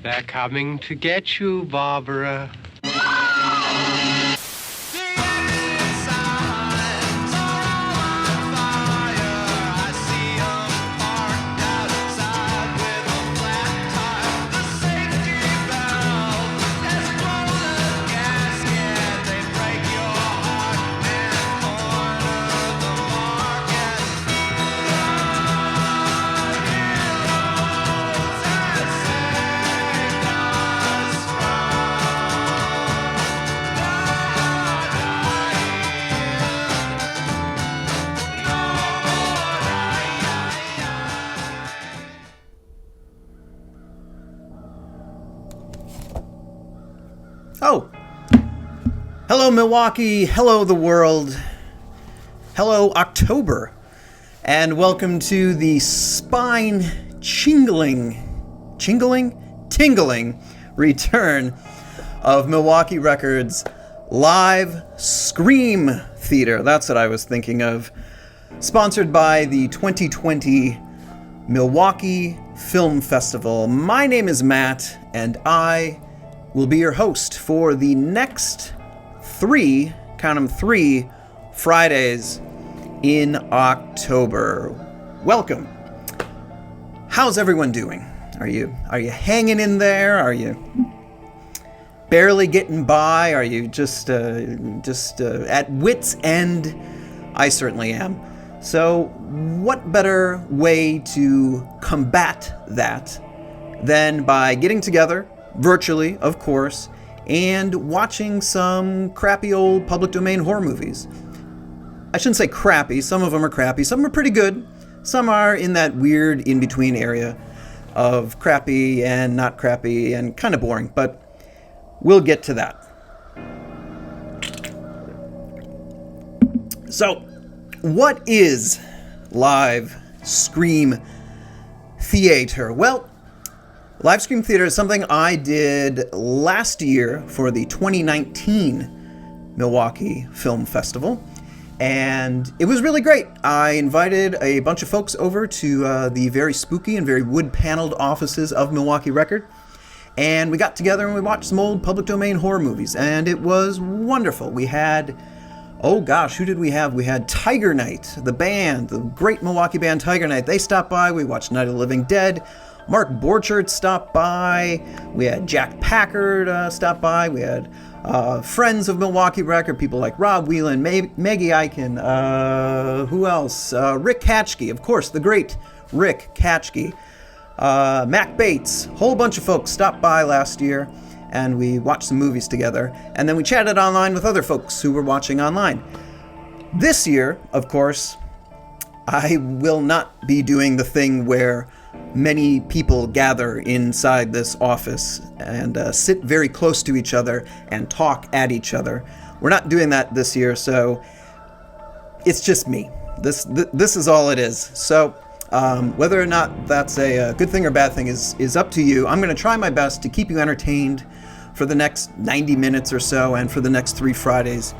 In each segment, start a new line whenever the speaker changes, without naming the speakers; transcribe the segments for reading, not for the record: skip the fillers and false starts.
They're coming to get you, Barbara.
Oh, hello Milwaukee, hello the world, hello October, and welcome to the tingling return of Milwaukee Records LiveSCREAM Theater. That's what I was thinking of. Sponsored by the 2020 Milwaukee Film Festival. My name is Matt, and I will be your host for the next three Fridays in October. Welcome. How's everyone doing? Are you hanging in there? Are you barely getting by? Are you just at wit's end? I certainly am. So what better way to combat that than by getting together virtually, of course, and watching some crappy old public domain horror movies. I shouldn't say crappy. Some of them are crappy. Some are pretty good. Some are in that weird in-between area of crappy and not crappy and kind of boring, but we'll get to that. So, what is LiveSCREAM Theater? Well, LiveSCREAM Theater is something I did last year for the 2019 Milwaukee Film Festival, and it was really great. I invited a bunch of folks over to the very spooky and very wood-paneled offices of Milwaukee Record, and we got together and we watched some old public domain horror movies, and it was wonderful. We had, oh gosh, who did we have? We had Tiger Night, the band, the great Milwaukee band Tiger Night. They stopped by. We watched Night of the Living Dead. Mark Borchardt stopped by. We had Jack Packard stop by. We had friends of Milwaukee Record, people like Rob Whelan, Maggie Eichen, who else? Rick Katchke, of course, the great Rick Katchke. Mac Bates, whole bunch of folks stopped by last year, and we watched some movies together. And then we chatted online with other folks who were watching online. This year, of course, I will not be doing the thing where many people gather inside this office and sit very close to each other and talk at each other. We're not doing that this year, so it's just me. This is all it is. So whether or not that's a good thing or bad thing is up to you. I'm going to try my best to keep you entertained for the next 90 minutes or so and for the next 3 Fridays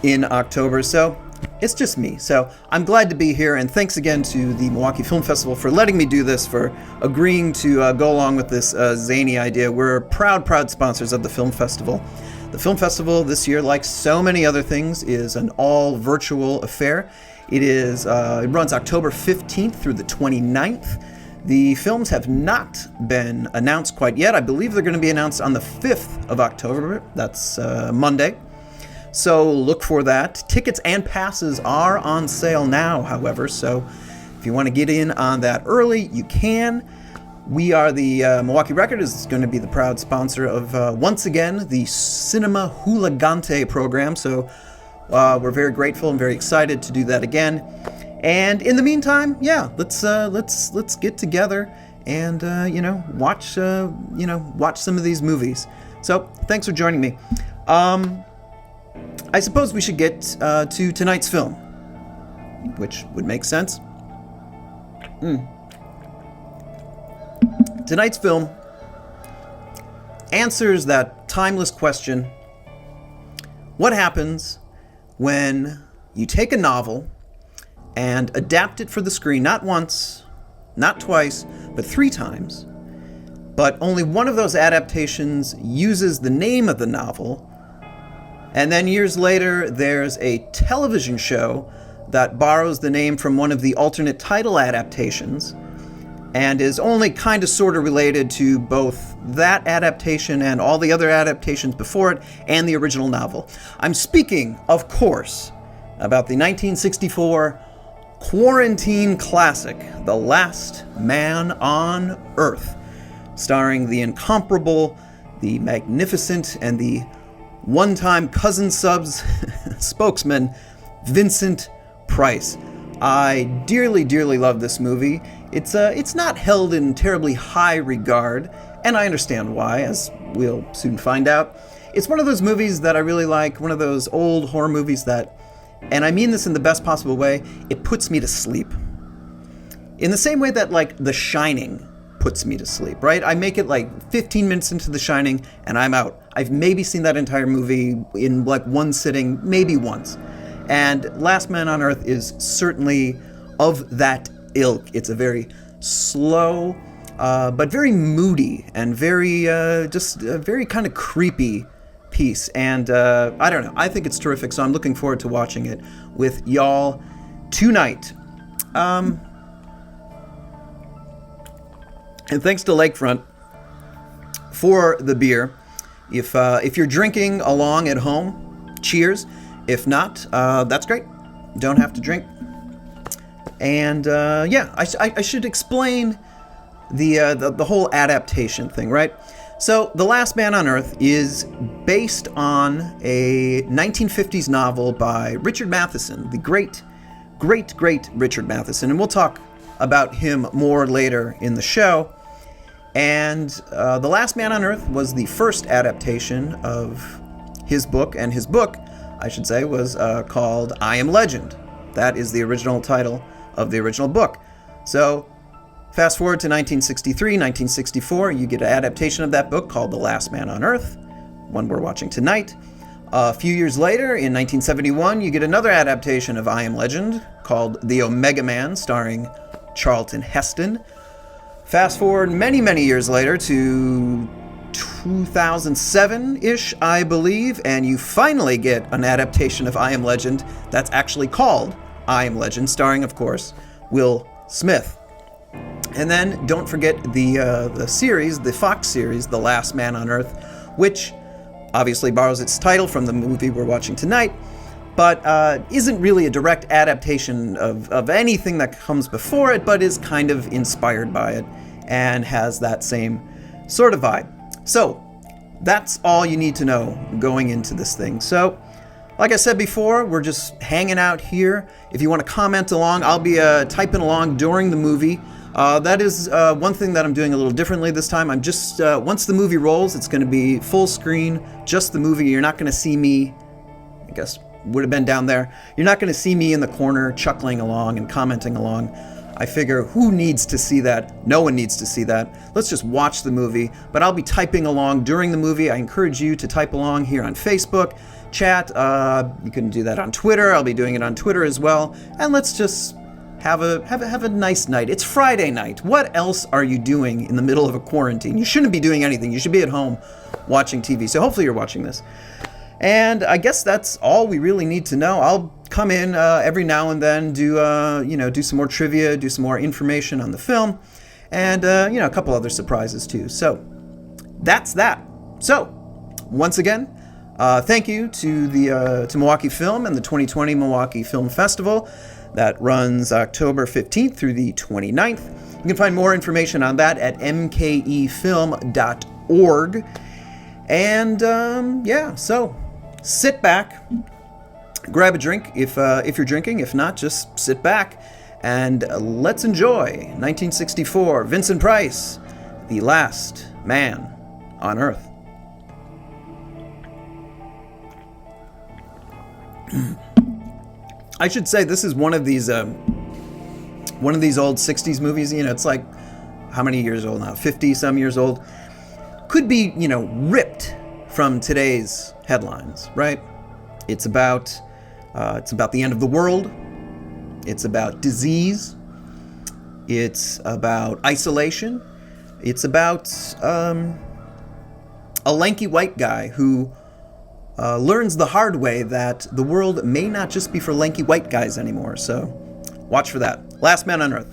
in October. So it's just me. So I'm glad to be here, and thanks again to the Milwaukee Film Festival for letting me do this, for agreeing to go along with this zany idea. We're proud sponsors of the film festival. The film festival this year, like so many other things, is an all virtual affair. It runs October 15th through the 29th. The films have not been announced quite yet. I believe they're going to be announced on the 5th of October. That's Monday. So look for that. Tickets and passes are on sale now, however, so if you want to get in on that early, you can. We are the Milwaukee Record is going to be the proud sponsor of, once again, the Cinema Hooligante program, so we're very grateful and very excited to do that again. And in the meantime, yeah, let's get together and watch some of these movies. So thanks for joining me. I suppose we should get to tonight's film, which would make sense. Tonight's film answers that timeless question: what happens when you take a novel and adapt it for the screen, not once, not twice, but 3 times, but only one of those adaptations uses the name of the novel. And then years later, there's a television show that borrows the name from one of the alternate title adaptations and is only kind of sort of related to both that adaptation and all the other adaptations before it and the original novel. I'm speaking, of course, about the 1964 quarantine classic, The Last Man on Earth, starring the incomparable, the magnificent, and the one-time Cousin Subs spokesman, Vincent Price. I dearly, dearly love this movie. It's not held in terribly high regard, and I understand why, as we'll soon find out. It's one of those movies that I really like, one of those old horror movies that, and I mean this in the best possible way, it puts me to sleep. In the same way that, like, The Shining puts me to sleep, right? I make it like 15 minutes into The Shining, and I'm out. I've maybe seen that entire movie in like one sitting, maybe once. And Last Man on Earth is certainly of that ilk. It's a very slow, but very moody and very, just very kind of creepy piece. And I don't know, I think it's terrific, so I'm looking forward to watching it with y'all tonight. And thanks to Lakefront for the beer. If you're drinking along at home, cheers. If not, that's great. Don't have to drink. And yeah, I should explain the whole adaptation thing, right? So, The Last Man on Earth is based on a 1950s novel by Richard Matheson, the great Richard Matheson, and we'll talk about him more later in the show. And The Last Man on Earth was the first adaptation of his book, and his book, I should say, was called I Am Legend. That is the original title of the original book. So, fast forward to 1963, 1964, you get an adaptation of that book called The Last Man on Earth, one we're watching tonight. A few years later, in 1971, you get another adaptation of I Am Legend called The Omega Man, starring Charlton Heston. Fast forward many, many years later to 2007-ish, I believe, and you finally get an adaptation of I Am Legend that's actually called I Am Legend, starring, of course, Will Smith. And then don't forget the series, the Fox series, The Last Man on Earth, which obviously borrows its title from the movie we're watching tonight, but isn't really a direct adaptation of anything that comes before it, but is kind of inspired by it and has that same sort of vibe. So, that's all you need to know going into this thing. So, like I said before, we're just hanging out here. If you want to comment along, I'll be typing along during the movie. That is one thing that I'm doing a little differently this time. I'm just, once the movie rolls, it's going to be full screen, just the movie. You're not going to see me, I guess, would have been down there. You're not going to see me in the corner chuckling along and commenting along. I figure, who needs to see that? No one needs to see that. Let's just watch the movie. But I'll be typing along during the movie. I encourage you to type along here on Facebook, chat. You can do that on Twitter. I'll be doing it on Twitter as well. And let's just have a nice night. It's Friday night. What else are you doing in the middle of a quarantine? You shouldn't be doing anything. You should be at home watching TV. So hopefully you're watching this. And I guess that's all we really need to know. I'll come in every now and then, do some more trivia, do some more information on the film, and a couple other surprises too. So that's that. So once again, thank you to the to Milwaukee Film and the 2020 Milwaukee Film Festival that runs October 15th through the 29th. You can find more information on that at mkefilm.org. And so sit back, grab a drink if you're drinking. If not, just sit back and let's enjoy 1964 Vincent Price, The Last Man on Earth. I should say this is one of these old 60s movies. It's like, how many years old now? 50 some years old. Could be, ripped from today's headlines, right? It's about the end of the world. It's about disease. It's about isolation. It's about a lanky white guy who learns the hard way that the world may not just be for lanky white guys anymore. So watch for that. Last Man on Earth.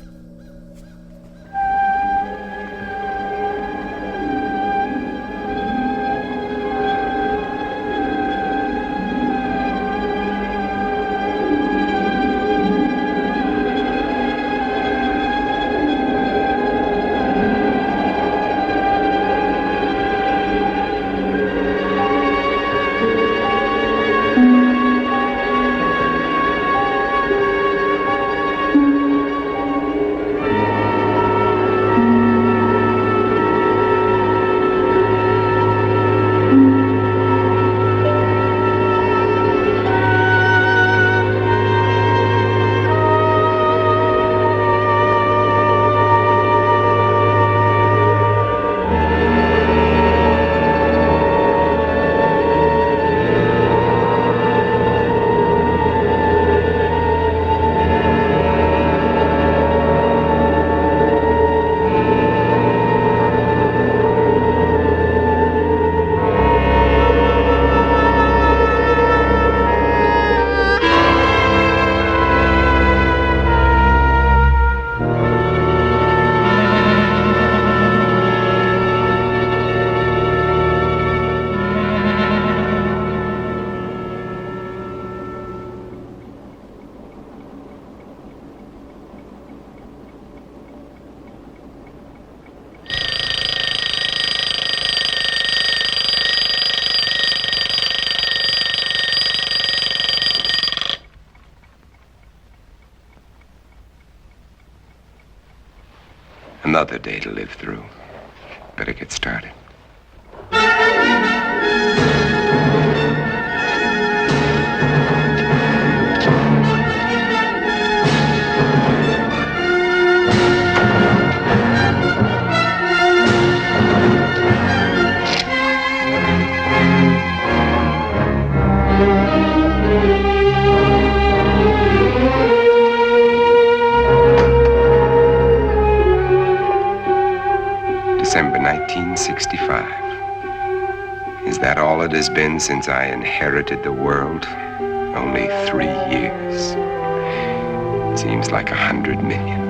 Another day to live through. Better get started. December 1965. Is that all it has been since I inherited the world? Only 3 years. Seems like 100 million.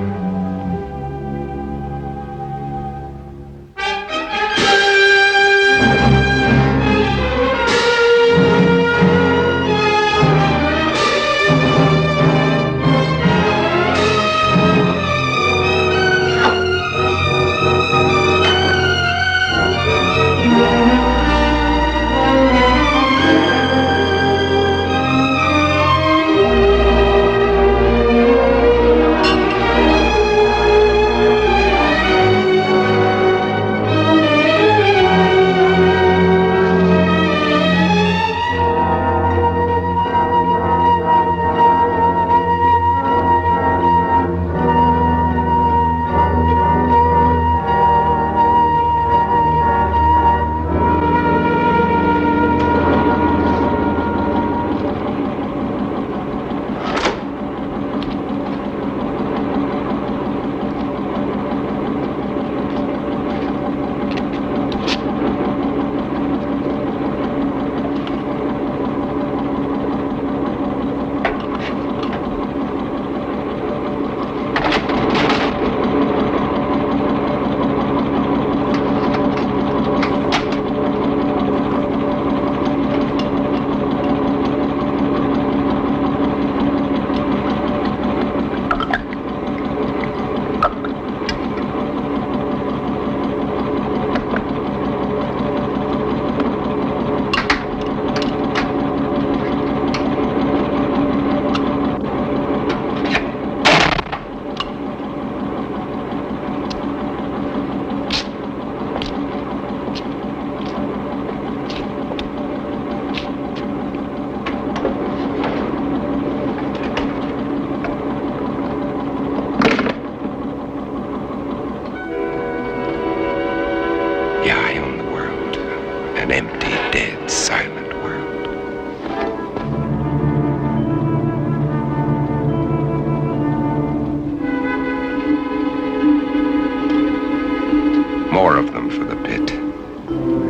more of them for the pit.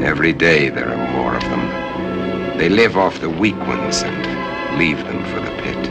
Every day there are more of them. They live off the weak ones and leave them for the pit.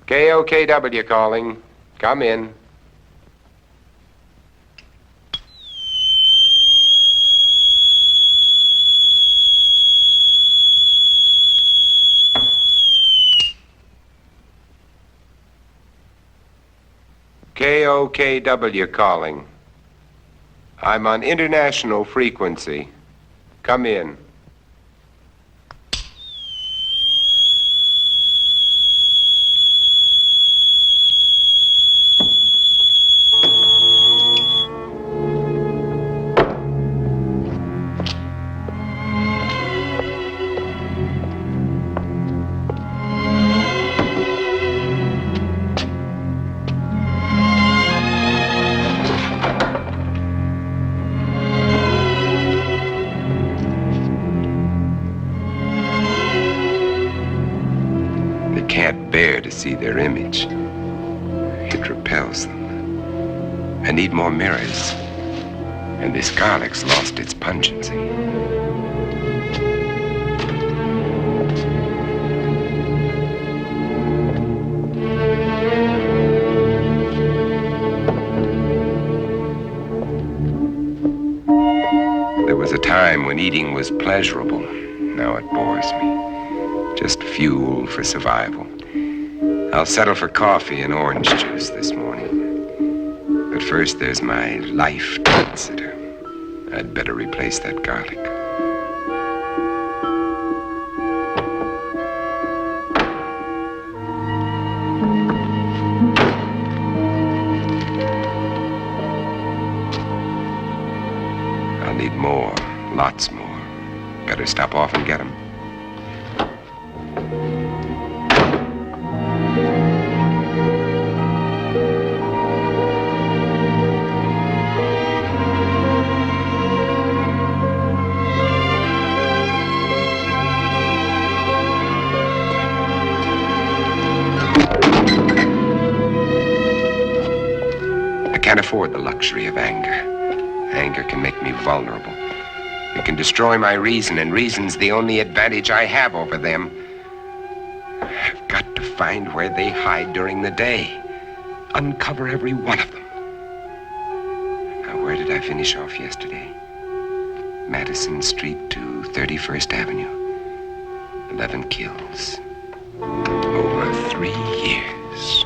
KOKW calling. Come in. KOKW calling. I'm on international frequency. Come in. Can't bear to see their image. It repels them. I need more mirrors. And this garlic's lost its pungency. There was a time when eating was pleasurable. Now it bores me. Just fuel for survival. I'll settle for coffee and orange juice this morning. But first there's my life to consider. I'd better replace that garlic. I'll need more, lots more. Better stop off and get 'em. I can't afford the luxury of anger. Anger can make me vulnerable. It can destroy my reason, and reason's the only advantage I have over them. I've got to find where they hide during the day. Uncover every one of them. Now, where did I finish off yesterday? Madison Street to 31st Avenue. 11 kills. Over 3 years.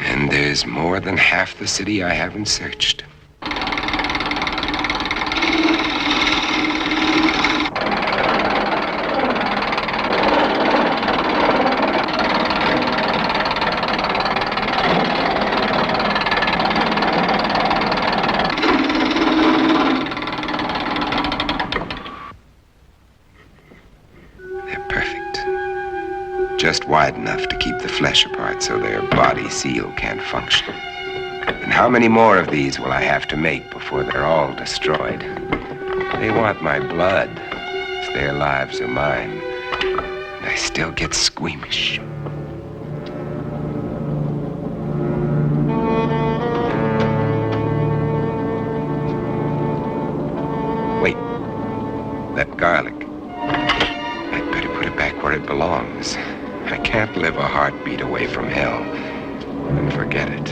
And there's more than half the city I haven't searched. Just wide enough to keep the flesh apart so their body seal can't function. And how many more of these will I have to make before they're all destroyed? They want my blood. If their lives are mine, and I still get squeamish. Wait, that garlic. I'd better put it back where it belongs. I can't live a heartbeat away from hell and forget it.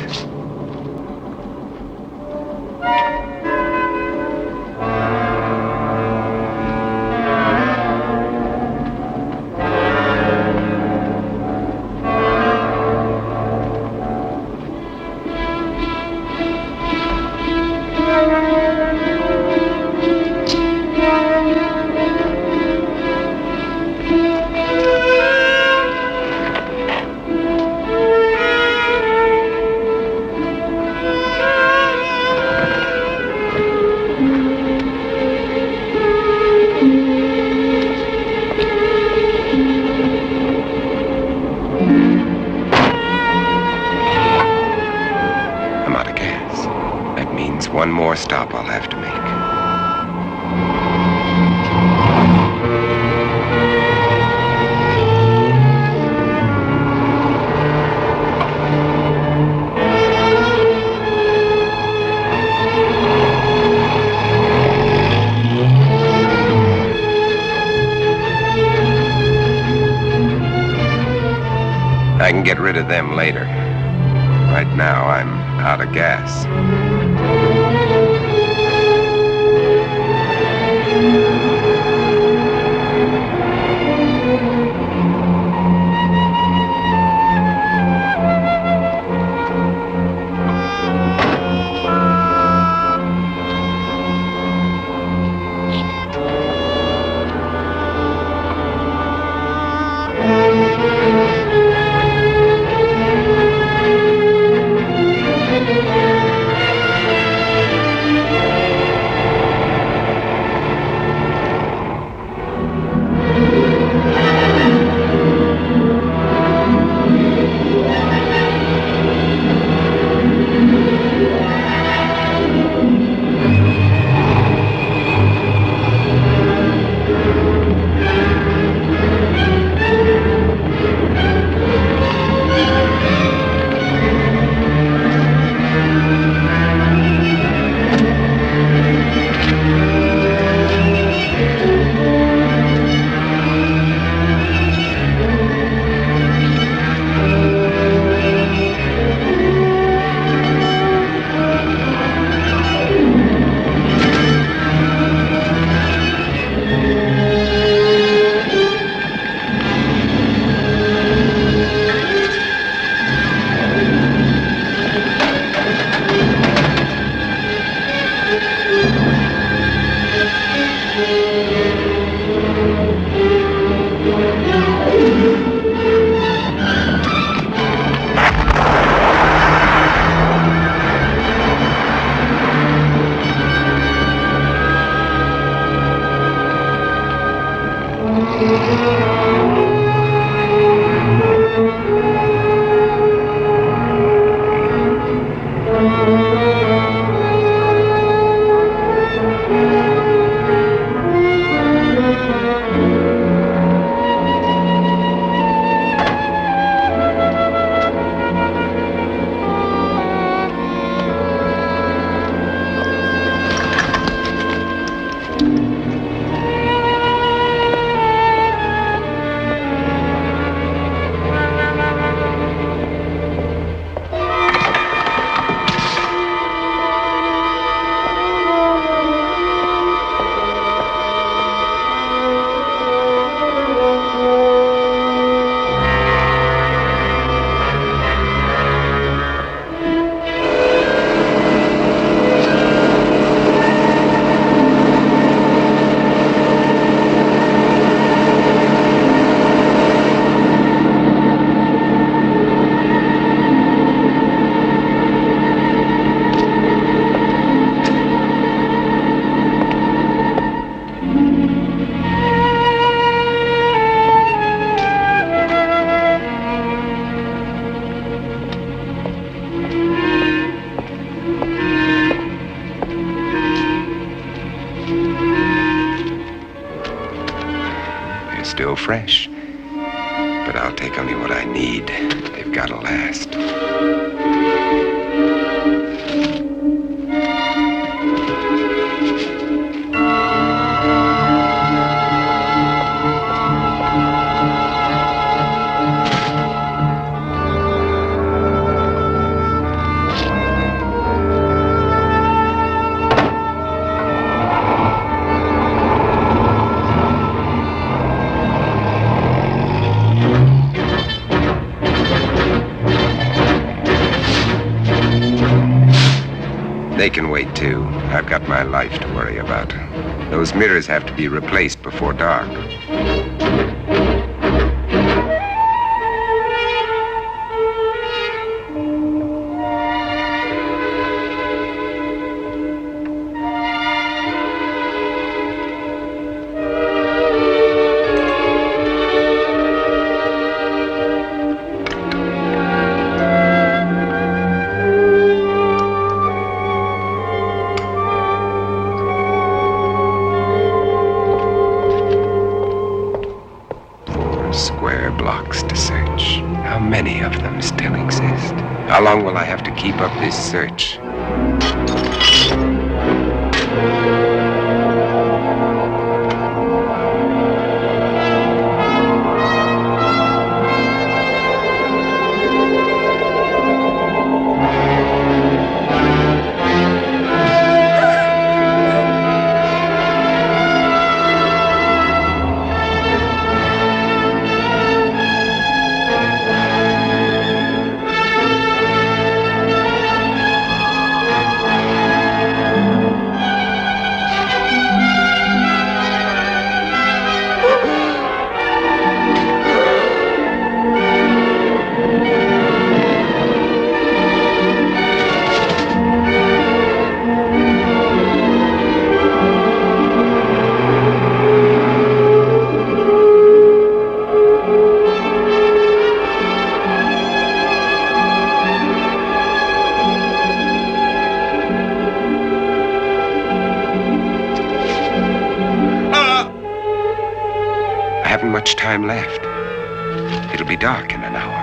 one more stop I'll have to make. I can get rid of them later. Right now, I'm out of gas. Still fresh. But I'll take only what I need. They've got to last. They can wait, too. I've got my life to worry about. Those mirrors have to be replaced before dark. blocks to search. How many of them still exist? How long will I have to keep up this search? Much time left. It'll be dark in an hour.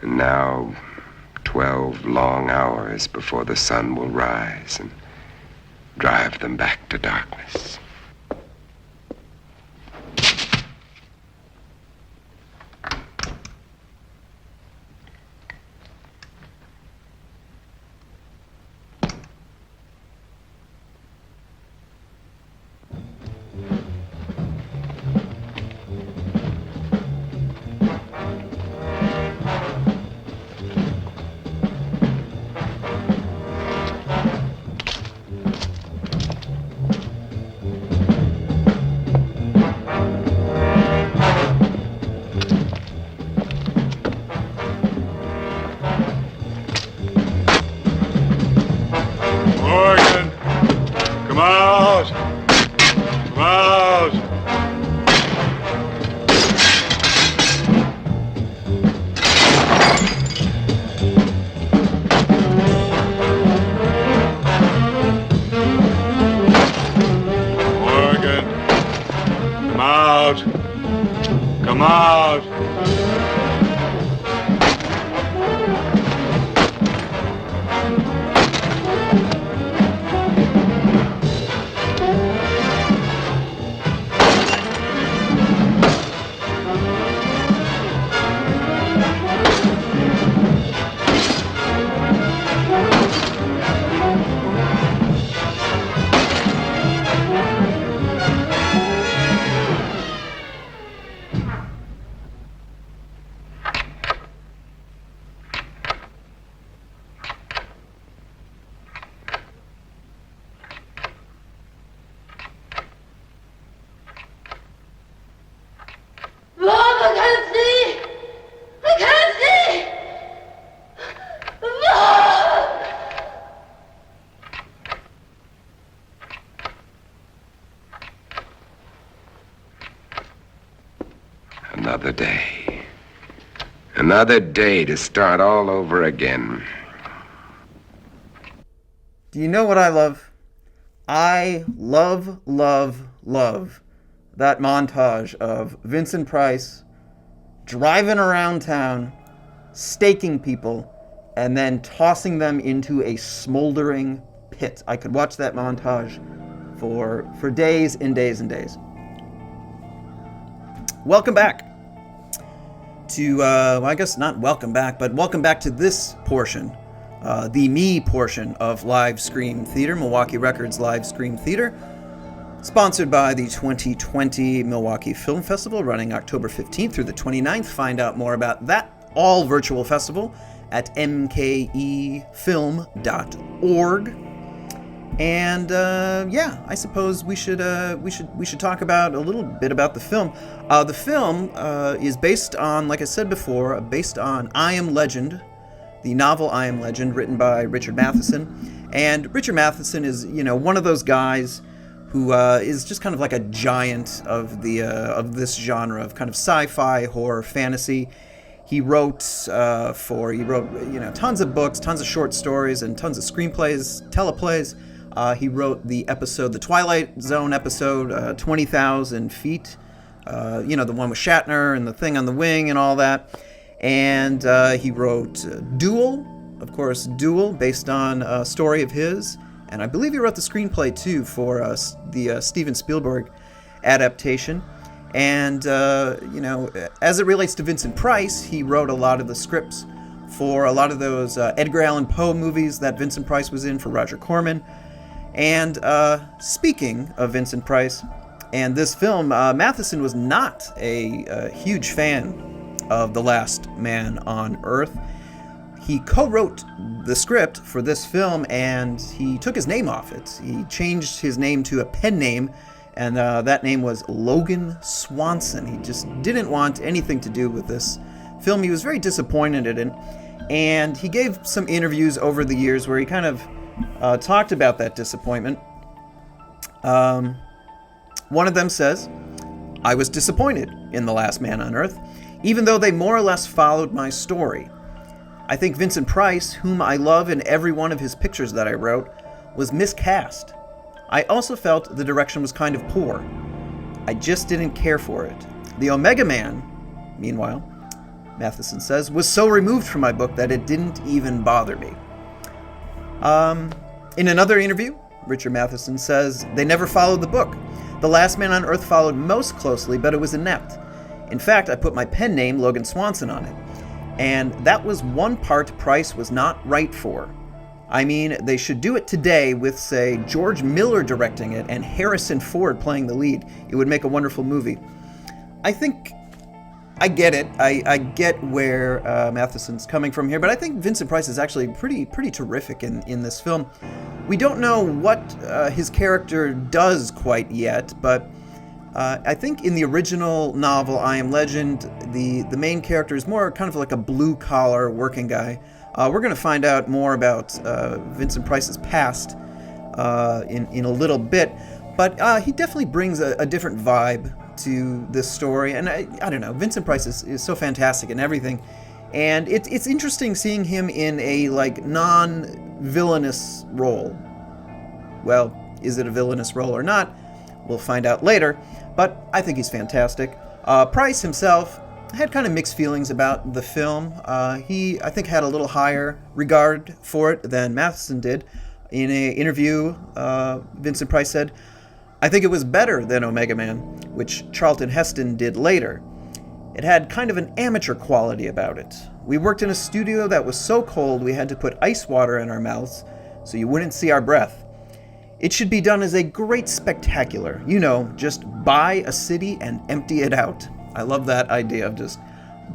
And now, 12 long hours before the sun will rise and drive them back to darkness. Another day. Another day to start all over again.
Do you know what I love? I love that montage of Vincent Price driving around town, staking people, and then tossing them into a smoldering pit. I could watch that montage for days and days and days. Welcome back to, well, I guess not welcome back, but welcome back to this portion, the me portion of LiveSCREAM Theater, Milwaukee Records LiveSCREAM Theater. Sponsored by the 2020 Milwaukee Film Festival, running October 15th through the 29th. Find out more about that all-virtual festival at mkefilm.org. And I suppose we should talk about a little bit about the film. The film is based on, like I said before, based on I Am Legend, the novel I Am Legend, written by Richard Matheson. And Richard Matheson is, one of those guys who is just kind of like a giant of this genre of kind of sci-fi, horror, fantasy. He wrote tons of books, tons of short stories, and tons of screenplays, teleplays. He wrote the Twilight Zone episode, 20,000 Feet, the one with Shatner and the thing on the wing and all that. And he wrote Duel, of course, Duel, based on a story of his. And I believe he wrote the screenplay, too, for the Steven Spielberg adaptation. And, as it relates to Vincent Price, he wrote a lot of the scripts for a lot of those Edgar Allan Poe movies that Vincent Price was in for Roger Corman. And speaking of Vincent Price and this film, Matheson was not a huge fan of The Last Man on Earth. He co-wrote the script for this film, and he took his name off it. He changed his name to a pen name, and that name was Logan Swanson. He just didn't want anything to do with this film. He was very disappointed in it, and he gave some interviews over the years where he kind of talked about that disappointment. One of them says, "I was disappointed in The Last Man on Earth, even though they more or less followed my story. I think Vincent Price, whom I love in every one of his pictures that I wrote, was miscast. I also felt the direction was kind of poor. I just didn't care for it. The Omega Man, meanwhile," Matheson says, "was so removed from my book that it didn't even bother me." In another interview, Richard Matheson says, "They never followed the book. The Last Man on Earth followed most closely, but it was inept. In fact, I put my pen name, Logan Swanson, on it. And that was one part Price was not right for. I mean, they should do it today with, say, George Miller directing it and Harrison Ford playing the lead. It would make a wonderful movie." I think I get it. I get where Matheson's coming from here, but I think Vincent Price is actually pretty terrific in this film. We don't know what his character does quite yet, but I think in the original novel, I Am Legend, the main character is more kind of like a blue-collar working guy. We're going to find out more about Vincent Price's past in a little bit, but he definitely brings a different vibe to this story, and I don't know, Vincent Price is so fantastic in everything, and it's interesting seeing him in a non-villainous role. Well, is it a villainous role or not? We'll find out later, but I think he's fantastic. Price himself had kind of mixed feelings about the film. He, I think, had a little higher regard for it than Matheson did. In an interview, Vincent Price said, "I think it was better than Omega Man, which Charlton Heston did later. It had kind of an amateur quality about it. We worked in a studio that was so cold we had to put ice water in our mouths so you wouldn't see our breath. It should be done as a great spectacular. Just buy a city and empty it out." I love that idea of just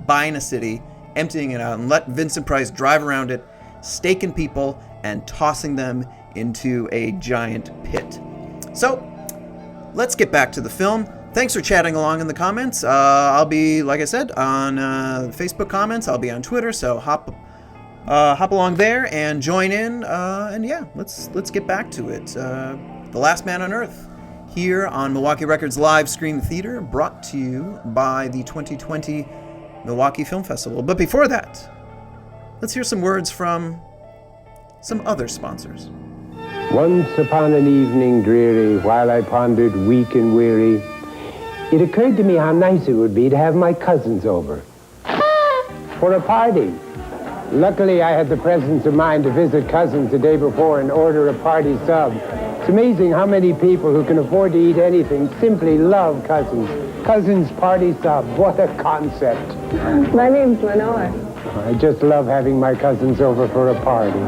buying a city, emptying it out, and let Vincent Price drive around it, staking people, and tossing them into a giant pit. So, let's get back to the film. Thanks for chatting along in the comments. I'll be, like I said, on Facebook comments. I'll be on Twitter, so hop along there and join in. And yeah, let's get back to it. The Last Man on Earth, here on Milwaukee Records LiveSCREAM Theater, brought to you by the 2020 Milwaukee Film Festival. But before that, let's hear some words from some other sponsors.
Once upon an evening dreary, while I pondered weak and weary, it occurred to me how nice it would be to have my cousins over for a party. Luckily, I had the presence of mind to visit cousins the day before and order a party sub. It's amazing how many people who can afford to eat anything simply love cousins. Cousins party sub, what a concept.
My name's Lenore.
I just love having my cousins over for a party.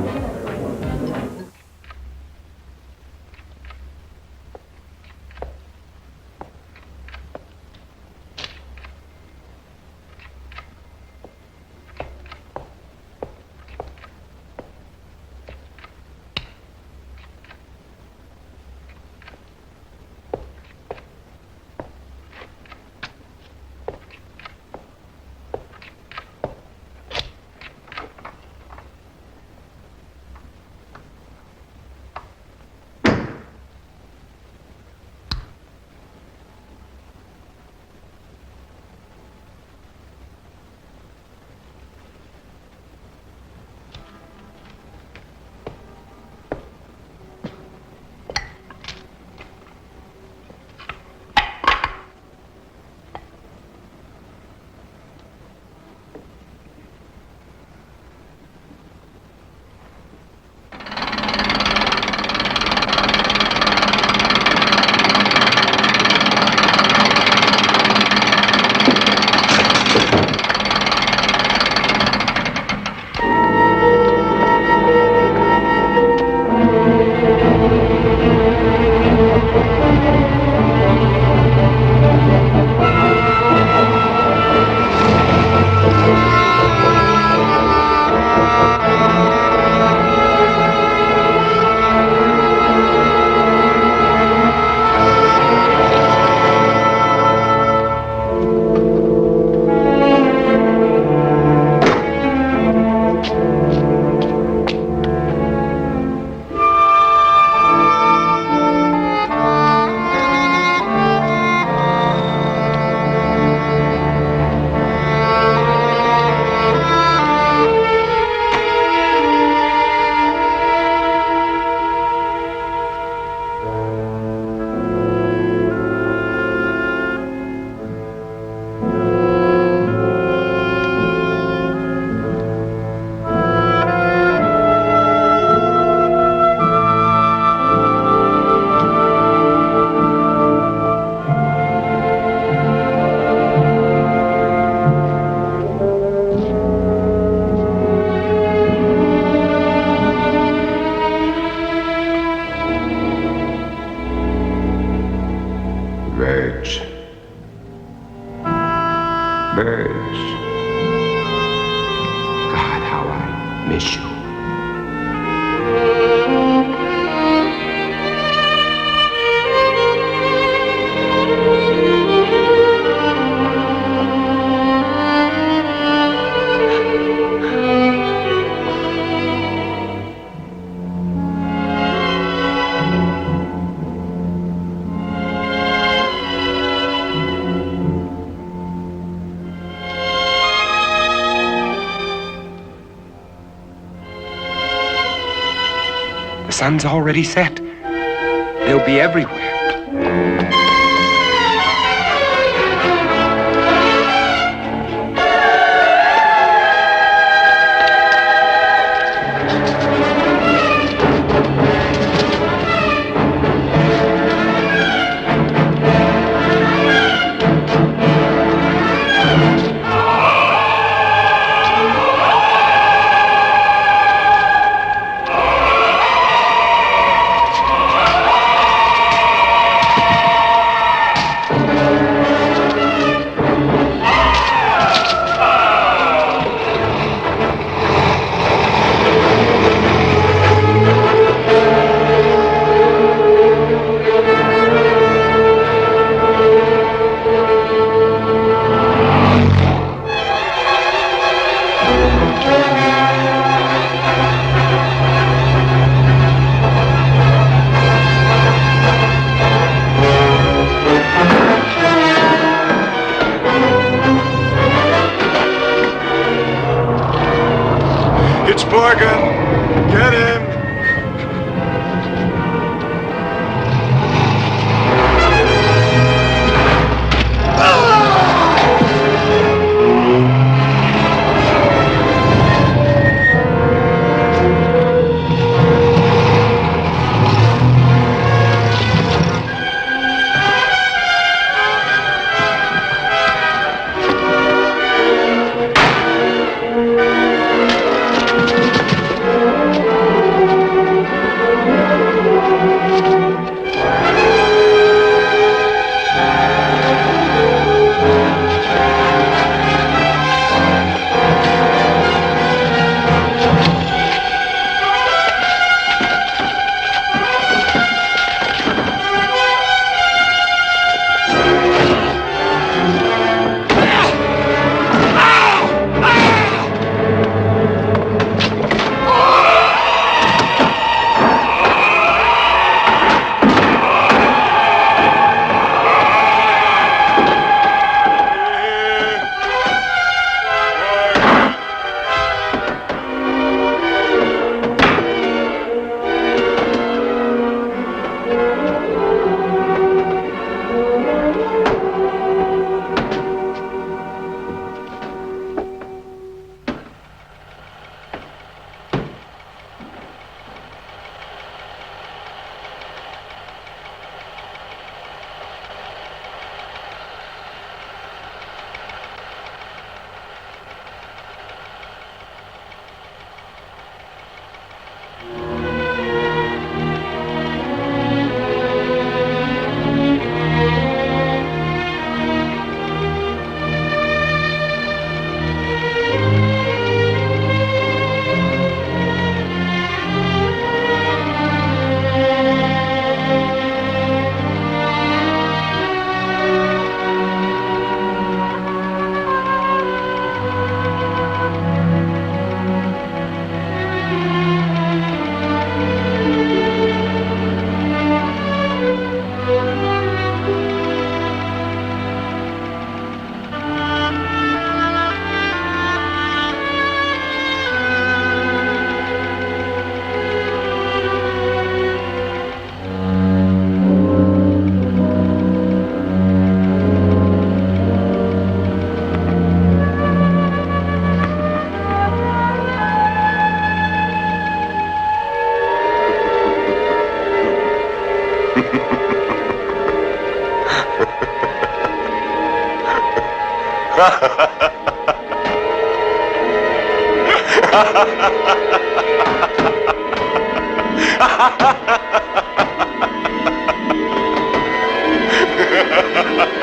birds. Birds. God, how I miss you. The sun's already set. They'll be everywhere.
It's Morgan. Get him. Ha ha ha ha!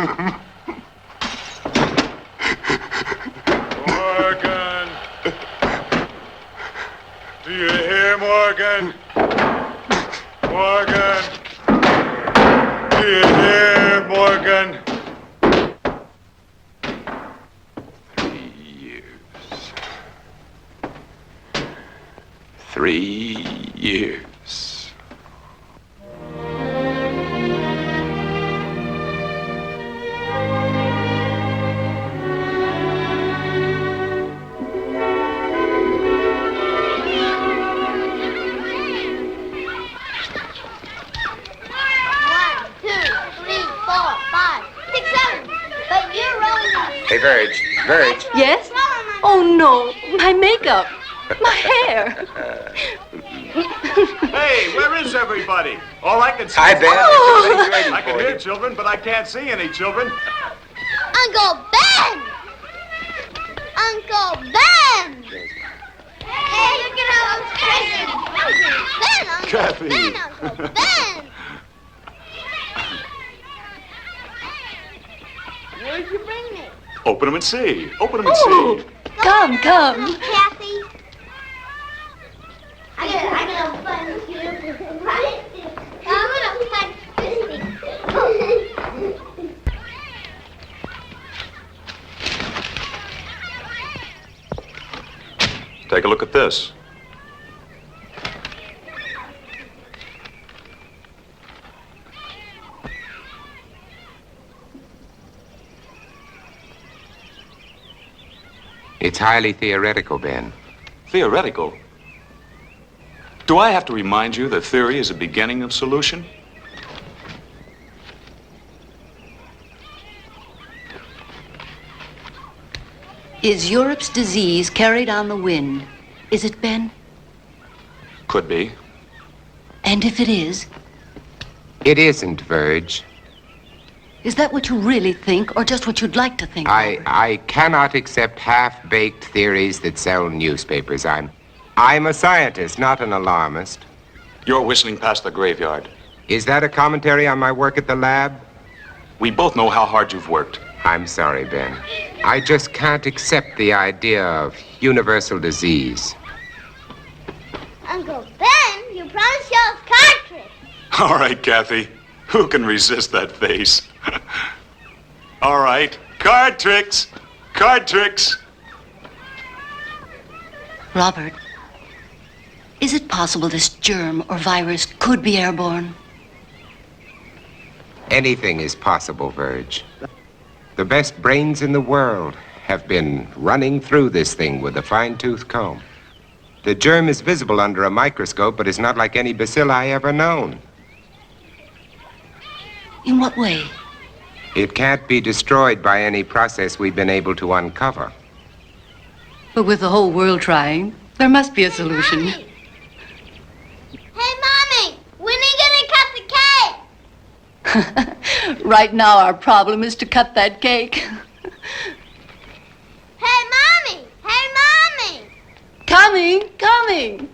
Morgan. Do you hear, Morgan? Morgan. Do you hear, Morgan?
3 years. 3 years. Hey, Verge. Verge.
Yes? Oh, no. My makeup. My hair.
Hey, where is everybody? All I can see
Hi,
is...
Ben.
Oh.
I can hear children, but I can't see any children.
Uncle Ben! Uncle Ben! Hey, look at all those presents. Ben, Uncle
Kathy.
Ben, Uncle Ben! Where'd you bring me?
Open them and see. Open them and
Oh,
see.
come, come.
Kathy. I got a fun too. Right? I'm gonna fun
Take a look at this.
It's highly theoretical, Ben.
Theoretical? Do I have to remind you that theory is a beginning of solution?
Is Europe's disease carried on the wind? Is it, Ben?
Could be.
And if it is,
It isn't, Verge.
is that what you really think or just what you'd like to think? Robert?
I cannot accept half-baked theories that sell newspapers. I'm a scientist, not an alarmist.
You're whistling past the graveyard.
Is that a commentary on my work at the lab?
We both know how hard you've worked.
I'm sorry, Ben. I just can't accept the idea of universal disease.
Uncle Ben, you promised to show us card tricks.
All right, Kathy. Who can resist that face? All right. Card tricks. Card tricks.
Robert, is it possible this germ or virus could be airborne?
Anything is possible, Verge. The best brains in the world have been running through this thing with a fine-tooth comb. The germ is visible under a microscope, but is not like any bacilli ever known.
In what way?
It can't be destroyed by any process we've been able to uncover.
But with the whole world trying, there must be a solution.
Hey, Mommy, when are you gonna cut the cake?
Right now, our problem is to cut that cake.
Hey, Mommy! Hey, Mommy!
Coming, coming.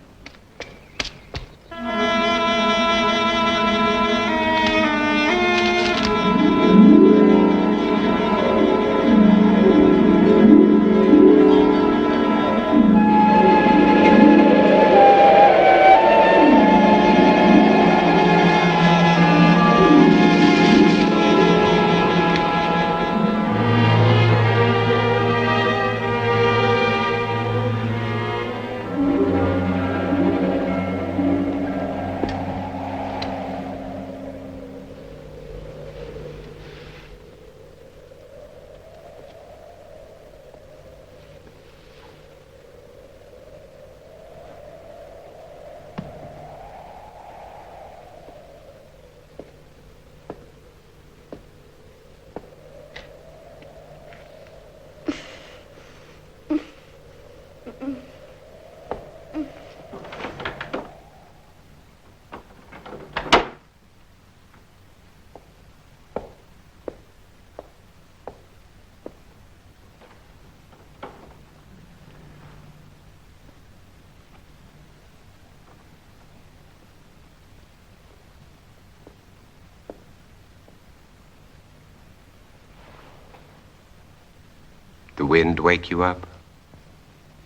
The wind wake you up?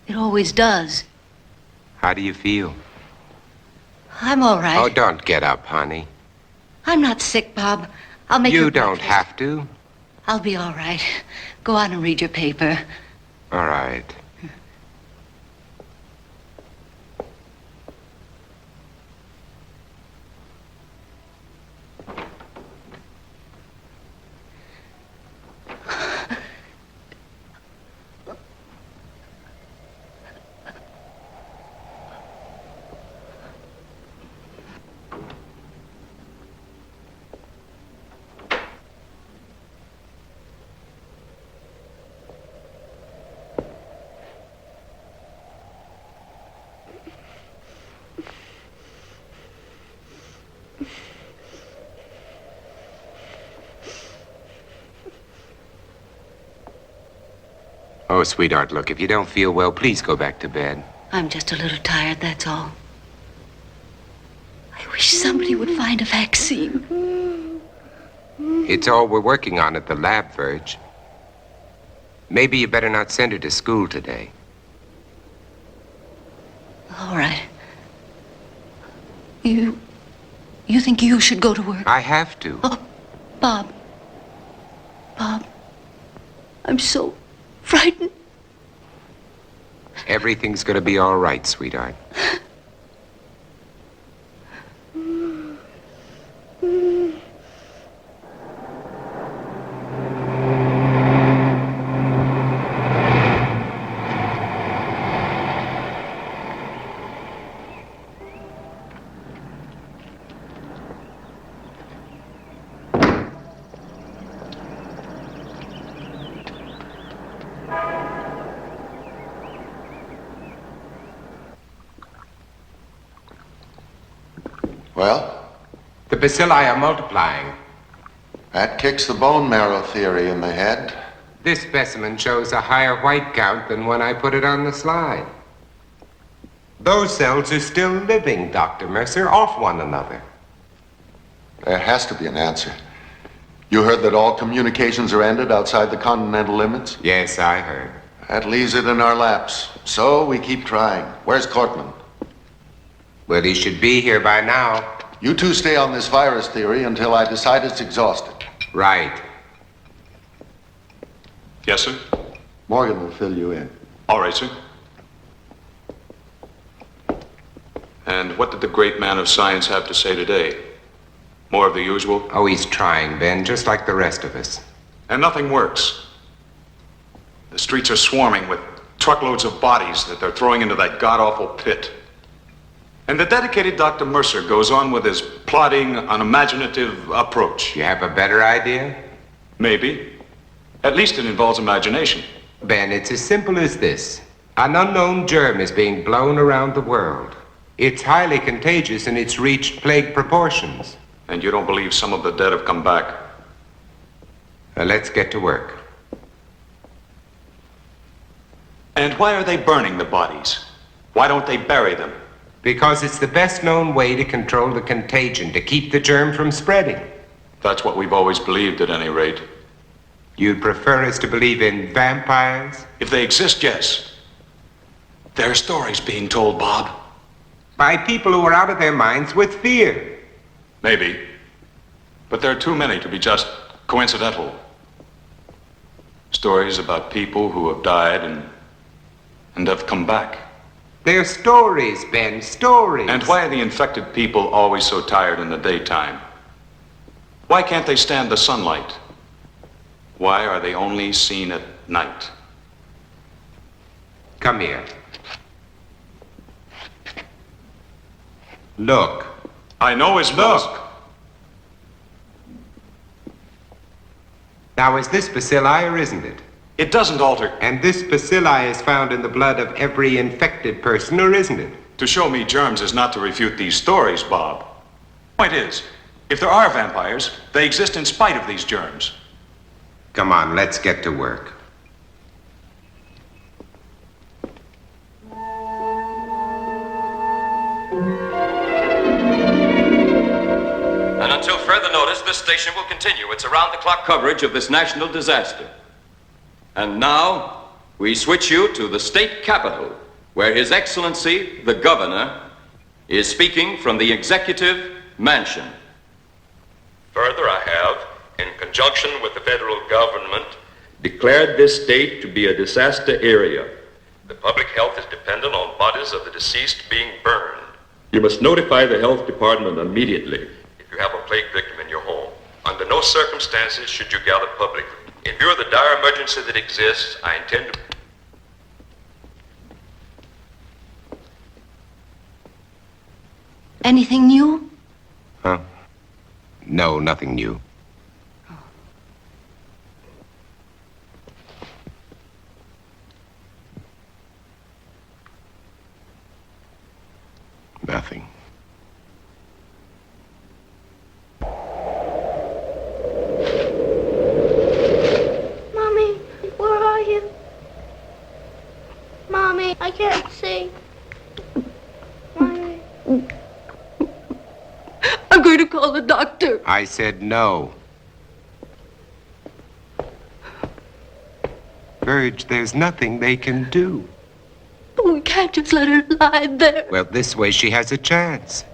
It always does.
How do you feel?
I'm all right.
Oh, don't get up, honey.
I'm not sick, Bob. I'll make
You don't have to.
I'll be all right. Go on and read your paper.
All right. Oh, sweetheart, look, if you don't feel well, please go back to bed.
I'm just a little tired, that's all. I wish somebody would find a vaccine.
It's all we're working on at the lab, Virg. Maybe you better not send her to school today.
All right. You think you should go to work?
I have to.
Oh, Bob. Bob. I'm so frightened.
Everything's gonna be all right, sweetheart.
Well?
The bacilli are multiplying.
That kicks the bone marrow theory in the head.
This specimen shows a higher white count than when I put it on the slide. Those cells are still living, Dr. Mercer, off one another.
There has to be an answer. You heard that all communications are ended outside the continental limits?
Yes, I heard.
That leaves it in our laps. So we keep trying. Where's Cortman?
Well, he should be here by now.
You two stay on this virus theory until I decide it's exhausted.
Right.
Yes, sir?
Morgan will fill you in.
All right, sir. And what did the great man of science have to say today? More of the usual?
Oh, he's trying, Ben, just like the rest of us.
And nothing works. The streets are swarming with truckloads of bodies that they're throwing into that god-awful pit. And the dedicated Dr. Mercer goes on with his plodding, unimaginative approach.
You have a better idea?
Maybe. At least it involves imagination.
Ben, it's as simple as this. An unknown germ is being blown around the world. It's highly contagious and it's reached plague proportions.
And you don't believe some of the dead have come back?
Let's get to work.
And why are they burning the bodies? Why don't they bury them?
Because it's the best known way to control the contagion, to keep the germ from spreading.
That's what we've always believed, at any rate.
You'd prefer us to believe in vampires?
If they exist, yes. There are stories being told, Bob.
By people who are out of their minds with fear.
Maybe. But there are too many to be just coincidental. Stories about people who have died and have come back.
They're stories, Ben, stories.
And why are the infected people always so tired in the daytime? Why can't they stand the sunlight? Why are they only seen at night?
Come here. Look.
I know his
Look. Now, is this bacilli or isn't it?
It doesn't alter.
And this bacilli is found in the blood of every infected person, or isn't it?
To show me germs is not to refute these stories, Bob. Point is, if there are vampires, they exist in spite of these germs.
Come on, let's get to work.
And until further notice, this station will continue its around-the-clock coverage of this national disaster. And now, we switch you to the state capitol, where His Excellency, the Governor, is speaking from the Executive Mansion.
Further, I have, in conjunction with the federal government, declared this state to be a disaster area. The public health is dependent on bodies of the deceased being burned. You must notify the health department immediately if you have a plague victim in your home. Under no circumstances should you gather publicly. In view of the dire emergency that exists, I intend to...
Anything new?
Huh? No, nothing new. Nothing.
Mommy, where are you? Mommy, I can't see. Mommy.
I'm going to call the doctor.
I said no. Virg, there's nothing they can do.
We can't just let her lie there.
Well, this way she has a chance.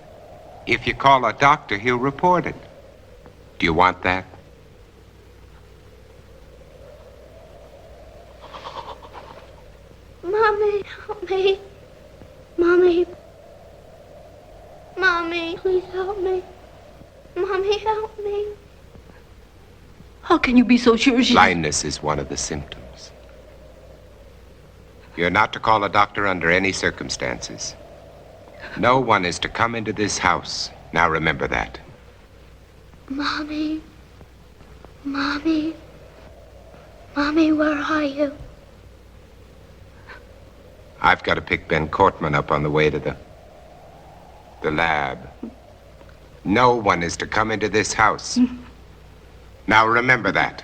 If you call a doctor, he'll report it. Do you want that?
Mommy, help me. Mommy. Mommy, please help me. Mommy, help me.
How can you be so sure she...
Blindness is one of the symptoms. You're not to call a doctor under any circumstances. No one is to come into this house. Now remember that.
Mommy. Mommy. Mommy, where are you?
I've got to pick Ben Cortman up on the way to the lab. No one is to come into this house. Now remember that.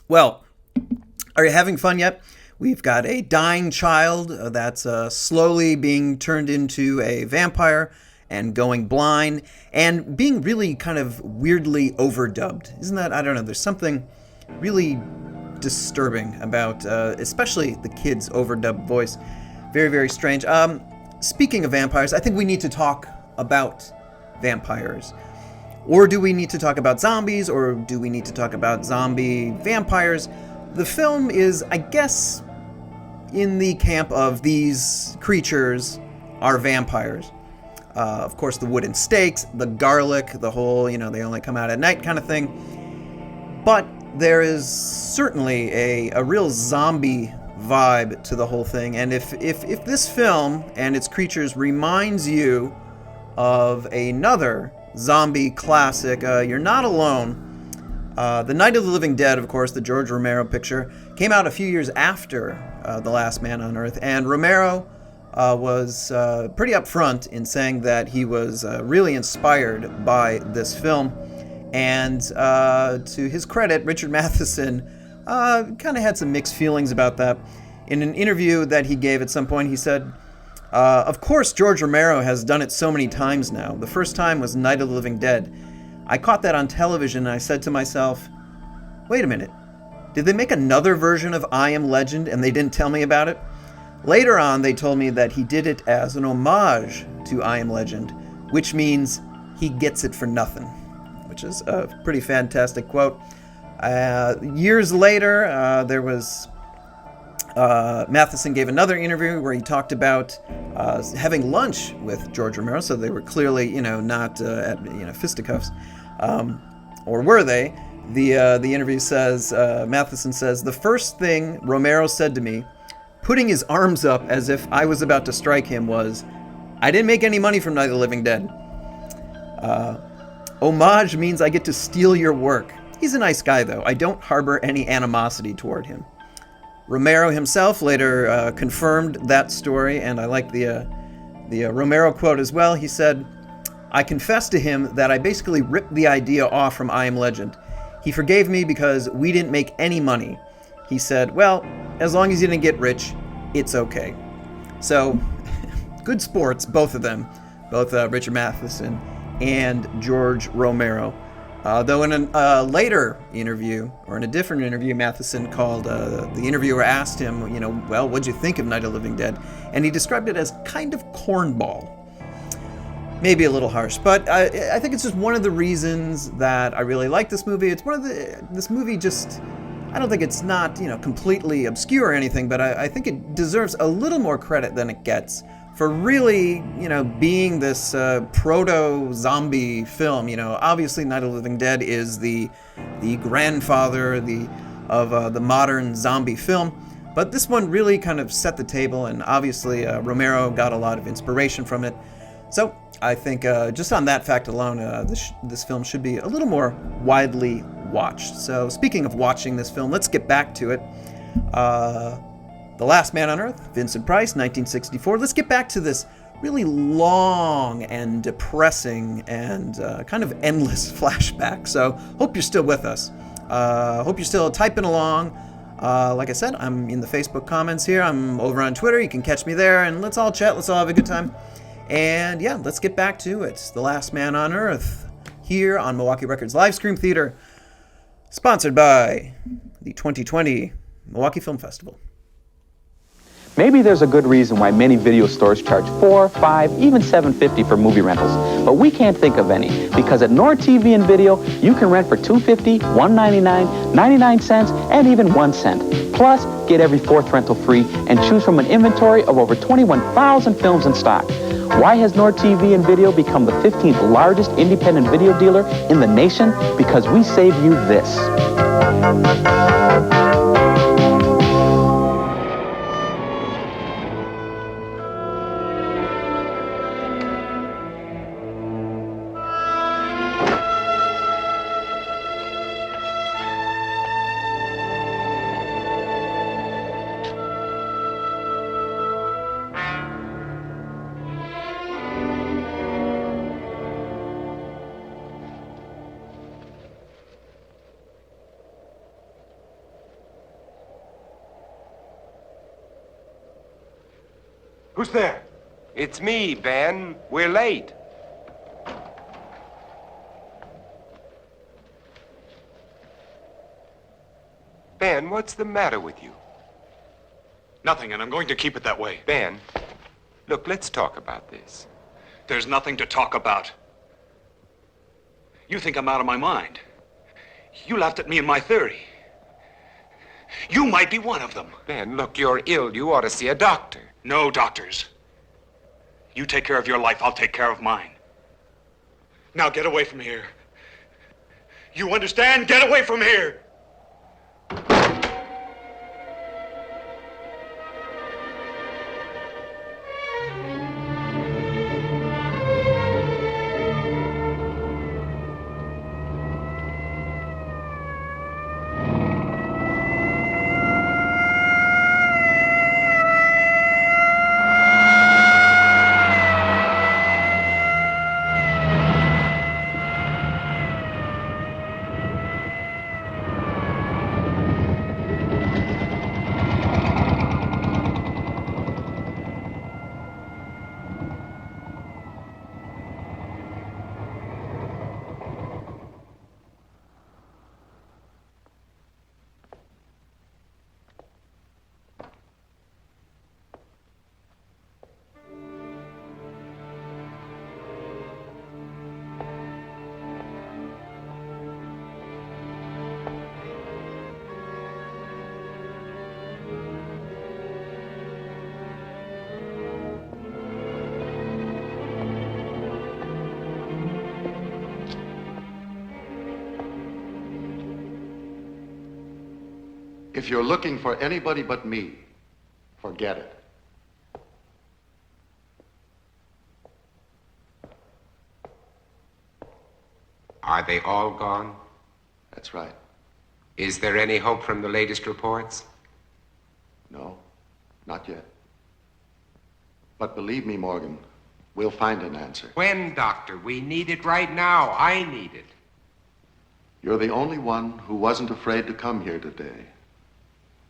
Well, are you having fun yet? We've got a dying child that's slowly being turned into a vampire and going blind and being really kind of weirdly overdubbed. Isn't that, I don't know, there's something really disturbing about especially the kid's overdubbed voice. Very, very strange. Speaking of vampires, I think we need to talk about vampires. Or do we need to talk about zombies, or do we need to talk about zombie vampires? The film is, I guess, in the camp of these creatures are vampires. Of course, the wooden stakes, the garlic, the whole, they only come out at night kind of thing. But there is certainly a real zombie vibe to the whole thing. And if this film and its creatures reminds you of another zombie classic, you're not alone. The Night of the Living Dead, of course, the George Romero picture, came out a few years after The Last Man on Earth, and Romero was pretty upfront in saying that he was really inspired by this film. And to his credit, Richard Matheson kind of had some mixed feelings about that. In an interview that he gave at some point, he said, of course, George Romero has done it so many times now. The first time was Night of the Living Dead. I caught that on television and I said to myself, wait a minute, did they make another version of I Am Legend and they didn't tell me about it? Later on, they told me that he did it as an homage to I Am Legend, which means he gets it for nothing, which is a pretty fantastic quote. Years later, there was Matheson gave another interview where he talked about having lunch with George Romero, so they were clearly, not at fisticuffs, or were they? The interview says, Matheson says, the first thing Romero said to me, putting his arms up as if I was about to strike him, was, I didn't make any money from Night of the Living Dead. Homage means I get to steal your work. He's a nice guy, though. I don't harbor any animosity toward him. Romero himself later confirmed that story, and I like the Romero quote as well. He said, "I confessed to him that I basically ripped the idea off from I Am Legend. He forgave me because we didn't make any money. He said, well, as long as you didn't get rich, it's okay." So, good sports, both of them, both Richard Matheson and George Romero. Though in a later interview, or in a different interview, Matheson called, the interviewer asked him, well, what'd you think of Night of the Living Dead? And he described it as kind of cornball. Maybe a little harsh, but I think it's just one of the reasons that I really like this movie. It's this movie just, I don't think it's not, completely obscure or anything, but I think it deserves a little more credit than it gets for really, being this proto-zombie film. Obviously Night of the Living Dead is the grandfather of the modern zombie film, but this one really kind of set the table, and obviously Romero got a lot of inspiration from it. So I think just on that fact alone, this film should be a little more widely watched. So speaking of watching this film, let's get back to it. The Last Man on Earth, Vincent Price, 1964. Let's get back to this really long and depressing and kind of endless flashback. So hope you're still with us. Hope you're still typing along. Like I said, I'm in the Facebook comments here. I'm over on Twitter. You can catch me there, and let's all chat. Let's all have a good time. And yeah, let's get back to it. The Last Man on Earth, here on Milwaukee Records LiveSCREAM Theater, sponsored by the 2020 Milwaukee Film Festival.
Maybe there's a good reason why many video stores charge $4, $5, even $7.50 for movie rentals, but we can't think of any, because at Nord TV and Video, you can rent for $2.50, $1.99, 99 cents, and even 1 cent. Plus, get every fourth rental free and choose from an inventory of over 21,000 films in stock. Why has Nord TV and Video become the 15th largest independent video dealer in the nation? Because we save you this.
Who's there?
It's me, Ben. We're late. Ben, what's the matter with you?
Nothing, and I'm going to keep it that way.
Ben, look, let's talk about this.
There's nothing to talk about. You think I'm out of my mind. You laughed at me and my theory. You might be one of them.
Ben, look, you're ill. You ought to see a doctor.
No doctors. You take care of your life, I'll take care of mine. Now get away from here. You understand? Get away from here!
If you're looking for anybody but me, forget it.
Are they all gone?
That's right.
Is there any hope from the latest reports?
No, not yet. But believe me, Morgan, we'll find an answer.
When, Doctor? We need it right now. I need it.
You're the only one who wasn't afraid to come here today.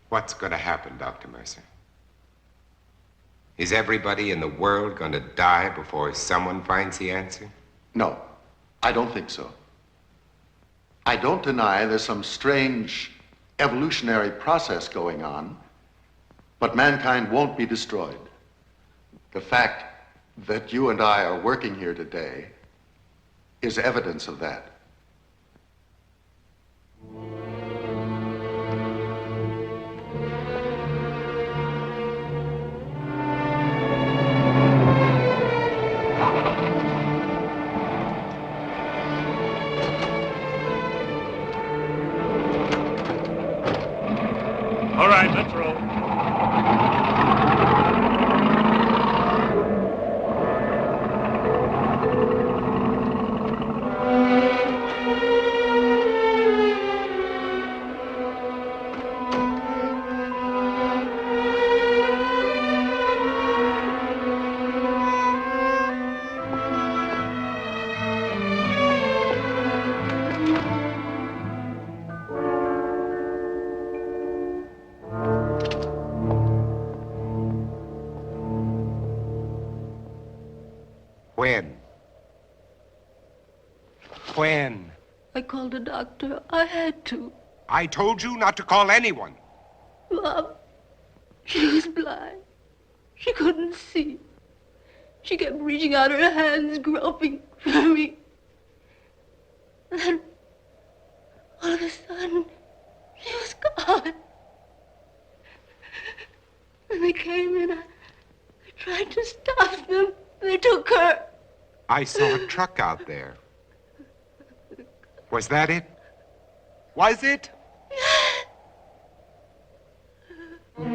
What's going to happen, Dr. Mercer? Is everybody in the world going to die before someone finds the answer?
No, I don't think so. I don't deny there's some strange evolutionary process going on, but mankind won't be destroyed. The fact that you and I are working here today is evidence of that.
All right, let's roll.
When? When?
I called a doctor. I had to.
I told you not to call anyone.
Mom, she was blind. She couldn't see. She kept reaching out her hands, groping for me. And then, all of a sudden, she was gone. And they came in. I tried to stop them. They took her.
I saw a truck out there. Was that it? Was it?
I'm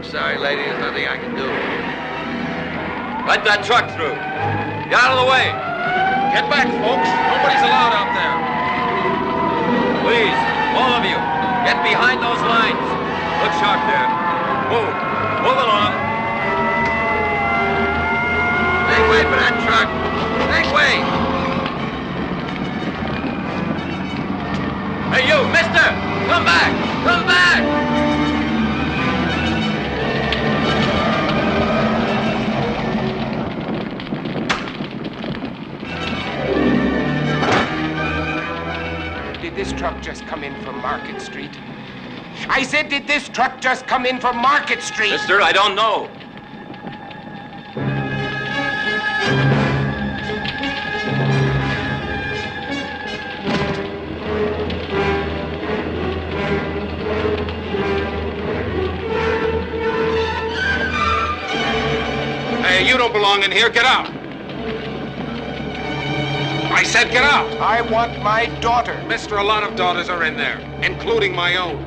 sorry, lady. There's nothing I can do.
Let that truck through. Get out of the way. Get back, folks. Nobody's allowed out there. Please, all of you, get behind those lines. Look sharp there. Move. Move along.
Make way for that truck. Make way.
Hey, you, mister! Come back! Come back!
Did this truck just come in from Market Street? I said, did this truck just come in from Market Street?
Mister, I don't know.
Hey, you don't belong in here. Get out. I said get out. I want my daughter. Mister, a lot of daughters are in there, including my own.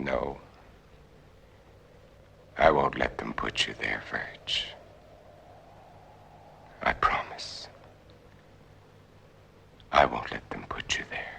No. I won't let them put you there, Virg. I promise. I won't let them put you there.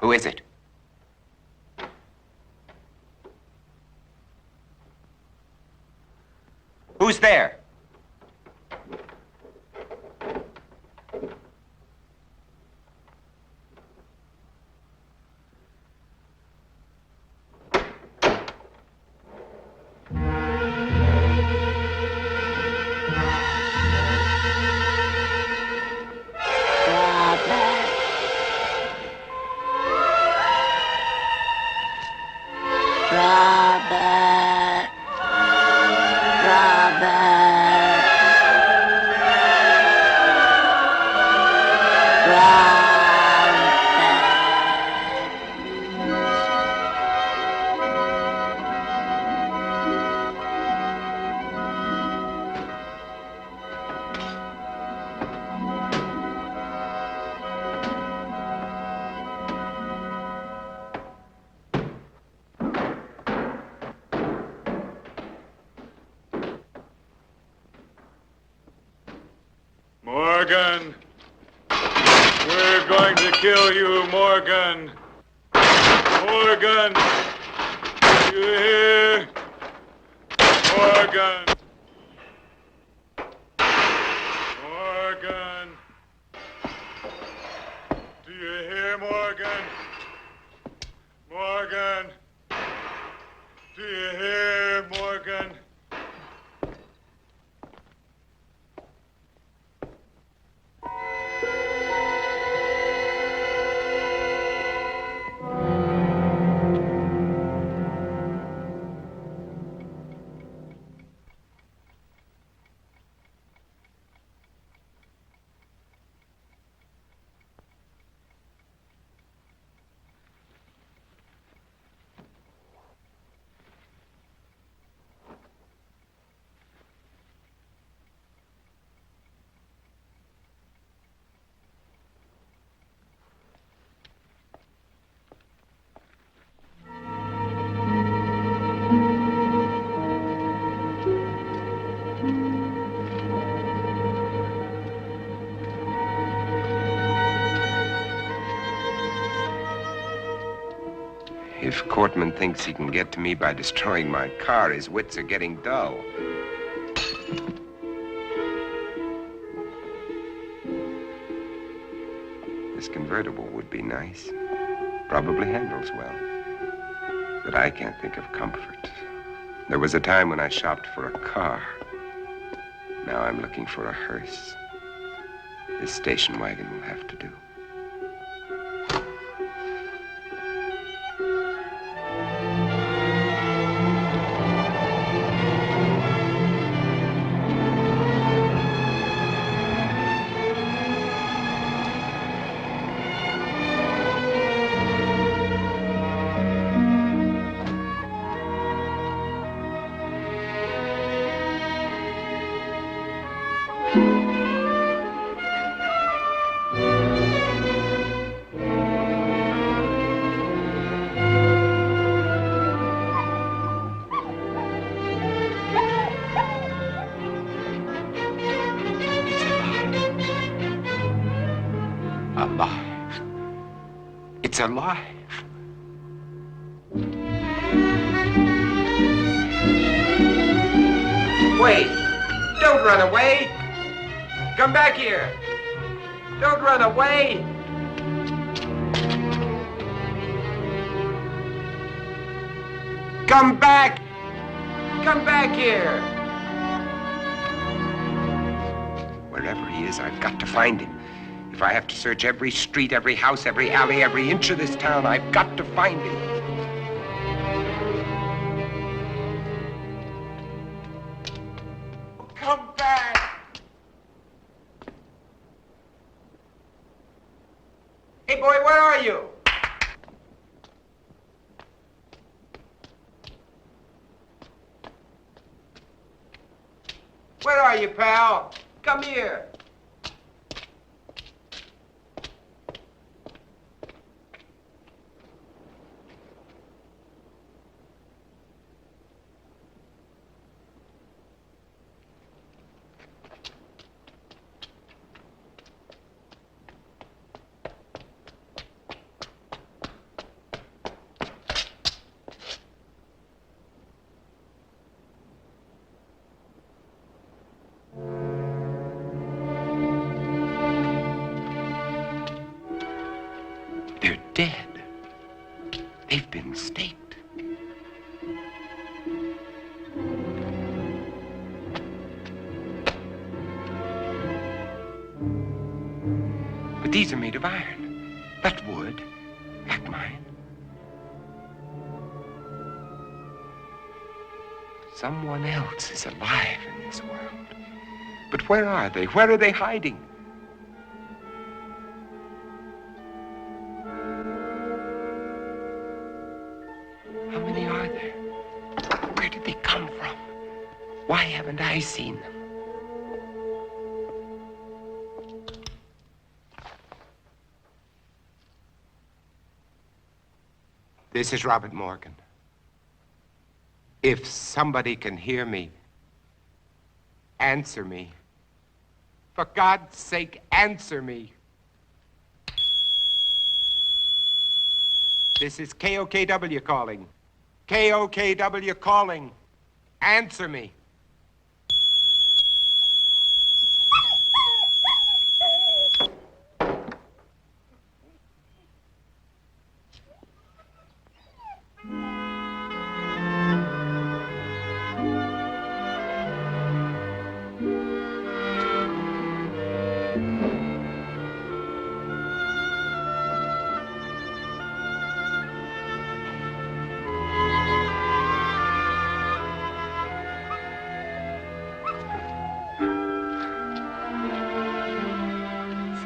Who is it? Who's there?
Morgan! We're going to kill you, Morgan! Morgan! You hear? Morgan! Morgan! Do you hear, Morgan? Morgan! Do you hear, Morgan?
Cortman thinks he can get to me by destroying my car, his wits are getting dull. This convertible would be nice. Probably handles well. But I can't think of comfort. There was a time when I shopped for a car. Now I'm looking for a hearse. This station wagon will have to do. Alive. It's alive.
Wait! Don't run away! Come back here! Don't run away! Come back! Come back here!
Wherever he is, I've got to find him. If I have to search every street, every house, every alley, every inch of this town, I've got to find him.
Come back! Hey, boy, where are you? Where are you, pal? Come here.
They're dead. They've been staked. But these are made of iron. That wood, like mine. Someone else is alive in this world. But where are they? Where are they hiding? How many are there? Where did they come from? Why haven't I seen them? This is Robert Morgan. If somebody can hear me, answer me. For God's sake, answer me. This is KOKW calling. KOKW calling. Answer me.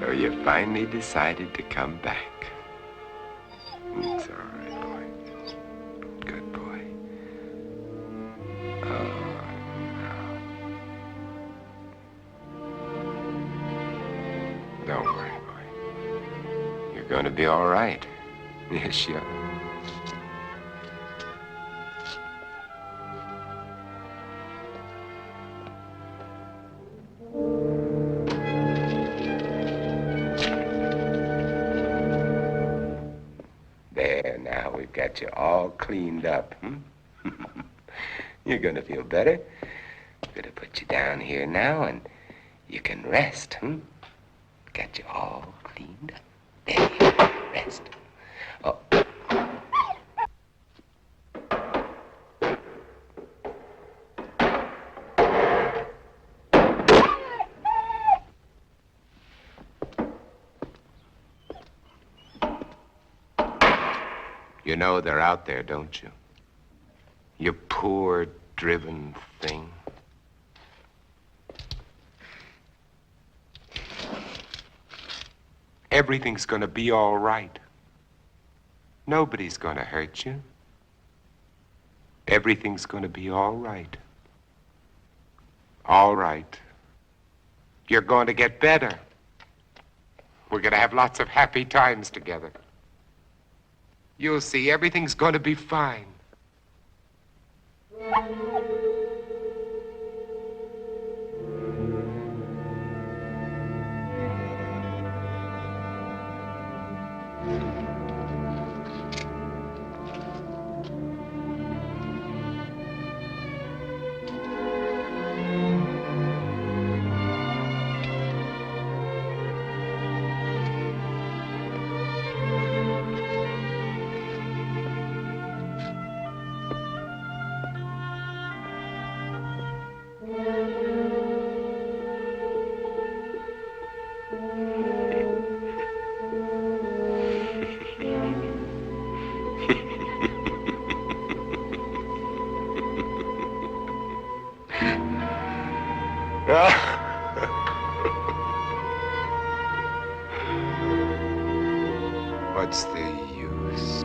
So you finally decided to come back. It's all right, boy. Good boy. Oh, no. Don't worry, boy. You're going to be all right. Yes, you are. Got you all cleaned up, You're gonna feel better. I'm gonna put you down here now and you can rest, Got you all cleaned up. There you go. Rest. Oh. You know they're out there, don't you? You poor, driven thing. Everything's gonna be all right. Nobody's gonna hurt you. Everything's gonna be all right. All right. You're going to get better. We're gonna have lots of happy times together. You'll see, everything's gonna be fine. What's the use?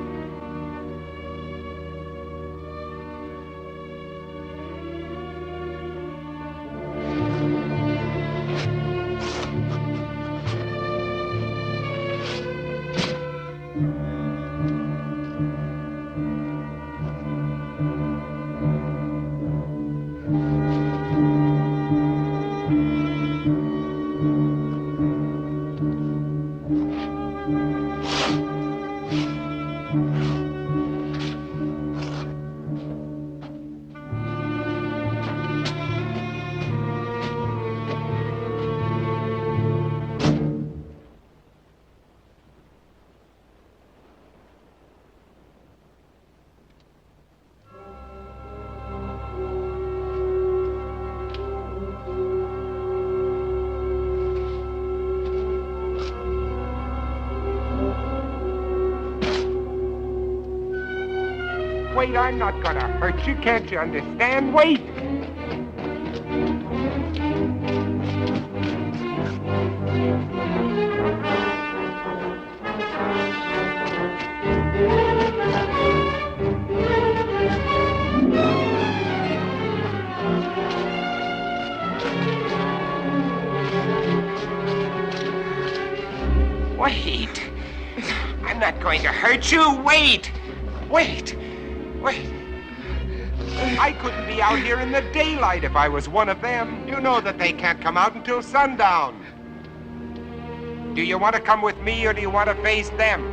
Wait, I'm not gonna hurt you, can't you understand? Wait! Wait! I'm not going to hurt you. Wait! Wait! Wait! I couldn't be out here in the daylight if I was one of them. You know that they can't come out until sundown. Do you want to come with me or do you want to face them?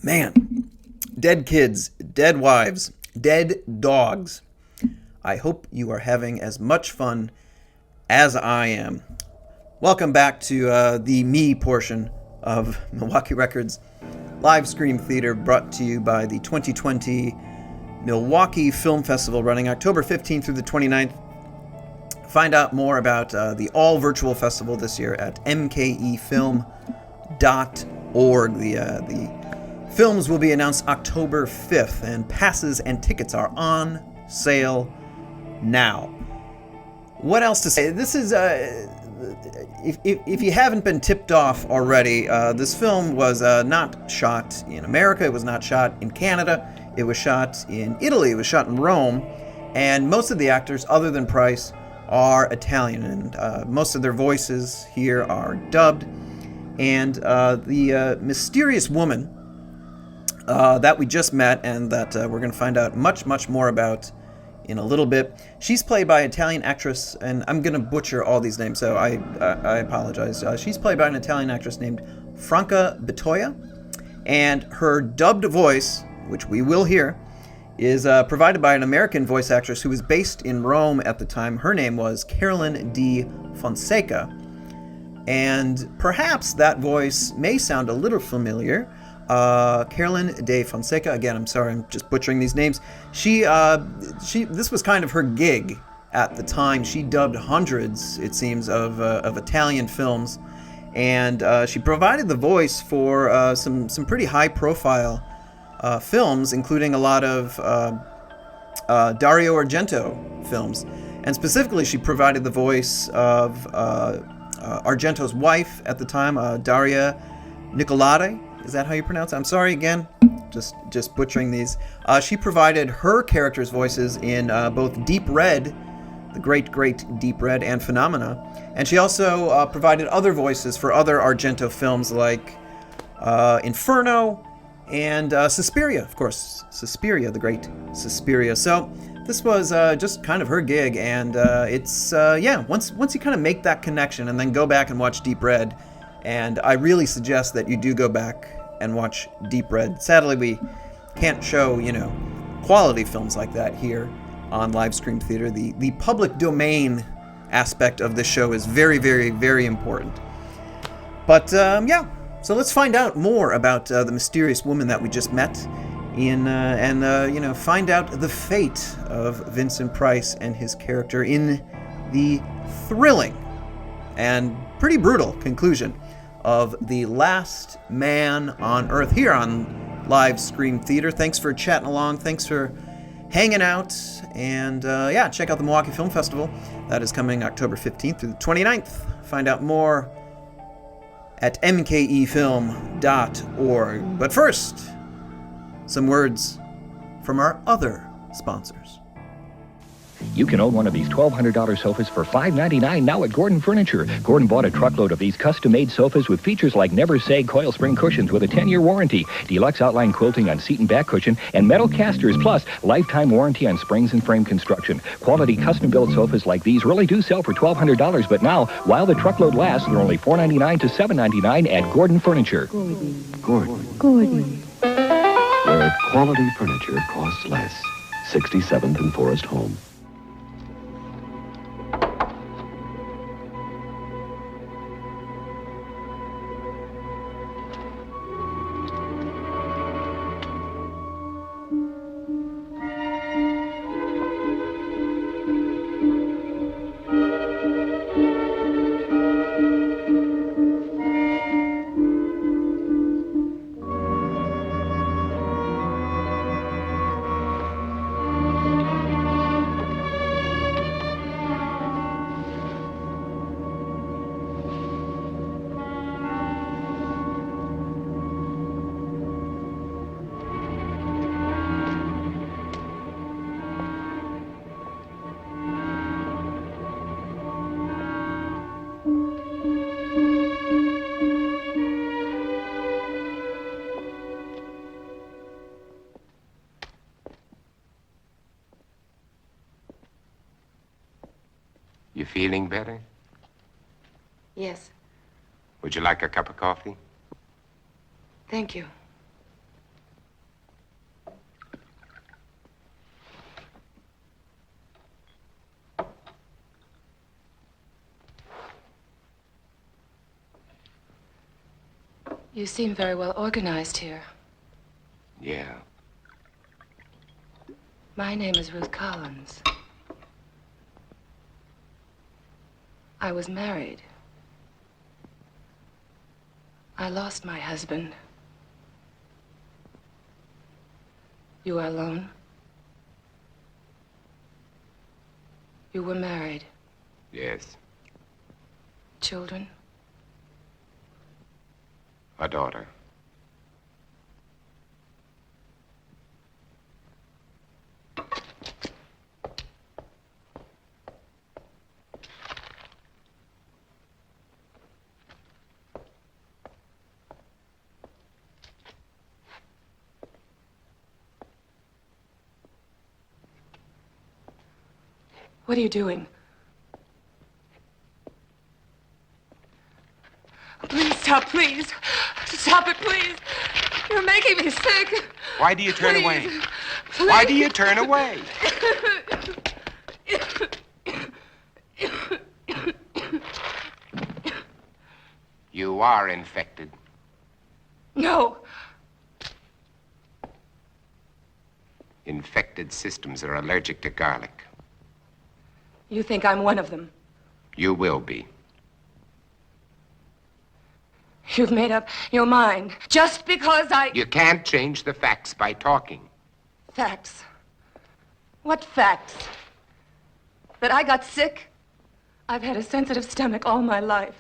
Man, dead kids, dead wives, dead dogs. I hope you are having as much fun as I am. Welcome back to the me portion of Milwaukee Records LiveSCREAM Theater, brought to you by the 2020 Milwaukee Film Festival, running October 15th through the 29th. Find out more about the all-virtual festival this year at mkefilm.org. The films will be announced October 5th, and passes and tickets are on sale now. What else to say? This is, if you haven't been tipped off already, this film was not shot in America. It was not shot in Canada. It was shot in Italy, it was shot in Rome, and most of the actors, other than Price, are Italian, and most of their voices here are dubbed. And the mysterious woman that we just met and that we're going to find out much, much more about in a little bit, she's played by Italian actress, and I'm going to butcher all these names, so I apologize. She's played by an Italian actress named Franca Bettoia, and her dubbed voice, which we will hear, is provided by an American voice actress who was based in Rome at the time. Her name was Carolyn D. Fonseca. And perhaps that voice may sound a little familiar. Carolyn de Fonseca, again, I'm sorry, I'm just butchering these names. This was kind of her gig at the time. She dubbed hundreds, it seems, of Italian films. And she provided the voice for some pretty high-profile films, including a lot of Dario Argento films. And specifically, she provided the voice of Argento's wife at the time, Daria Nicolodi. Is that how you pronounce it? I'm sorry again, just butchering these. She provided her characters' voices in both Deep Red, the great Deep Red, and Phenomena. And she also provided other voices for other Argento films like Inferno and Suspiria, of course. Suspiria, the great Suspiria. So this was just kind of her gig, and it's, once you kind of make that connection and then go back and watch Deep Red, and I really suggest that you do go back and watch Deep Red. Sadly, we can't show, quality films like that here on LiveSCREAM Theater. The public domain aspect of this show is very, very, very important. But, so let's find out more about the mysterious woman that we just met and find out the fate of Vincent Price and his character in the thrilling and pretty brutal conclusion of The Last Man on Earth here on LiveSCREAM Theater. Thanks for chatting along. Thanks for hanging out. And check out the Milwaukee Film Festival. That is coming October 15th through the 29th. Find out more at mkefilm.org. But first, some words from our other sponsors.
You can own one of these $1,200 sofas for $599 now at Gordon Furniture. Gordon bought a truckload of these custom-made sofas with features like never sag coil spring cushions with a 10-year warranty, deluxe outline quilting on seat and back cushion, and metal casters, plus lifetime warranty on springs and frame construction. Quality custom-built sofas like these really do sell for $1,200, but now, while the truckload lasts, they're only $499 to $799 at Gordon Furniture.
Gordon. Where quality furniture costs less. 67th and Forest Home.
You feeling better?
Yes,
Would you like a cup of coffee?
thank you. You seem very well organized here.
Yeah.
My name is Ruth Collins. I was married. I lost my husband. You are alone? You were married.
Yes.
Children?
A daughter.
What are you doing? Please stop, please. Stop it, please. You're making me sick.
Why do you turn
Please.
away?
Please.
Why do you turn away? You are infected.
No.
Infected systems are allergic to garlic.
You think I'm one of them?
You will be.
You've made up your mind just because I...
You can't change the facts by talking.
Facts? What facts? That I got sick? I've had a sensitive stomach all my life.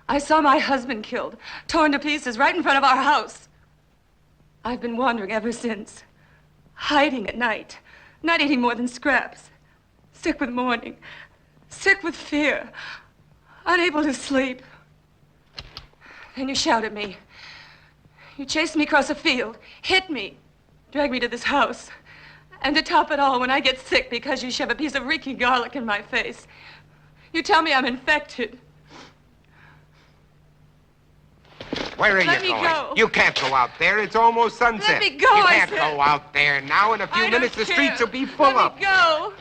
I saw my husband killed, torn to pieces right in front of our house. I've been wandering ever since, hiding at night, not eating more than scraps, sick with mourning, sick with fear, unable to sleep. Then you shout at me. You chased me across a field, hit me, dragged me to this house. And to top it all, when I get sick because you shove a piece of reeking garlic in my face, you tell me I'm infected.
Where are you
Let me
going?
go.
You can't go out there. It's almost sunset.
Let me go,
You
I
can't
said.
go out there now. In a few
I don't
minutes, the
care.
streets will be full
Let
up.
me go.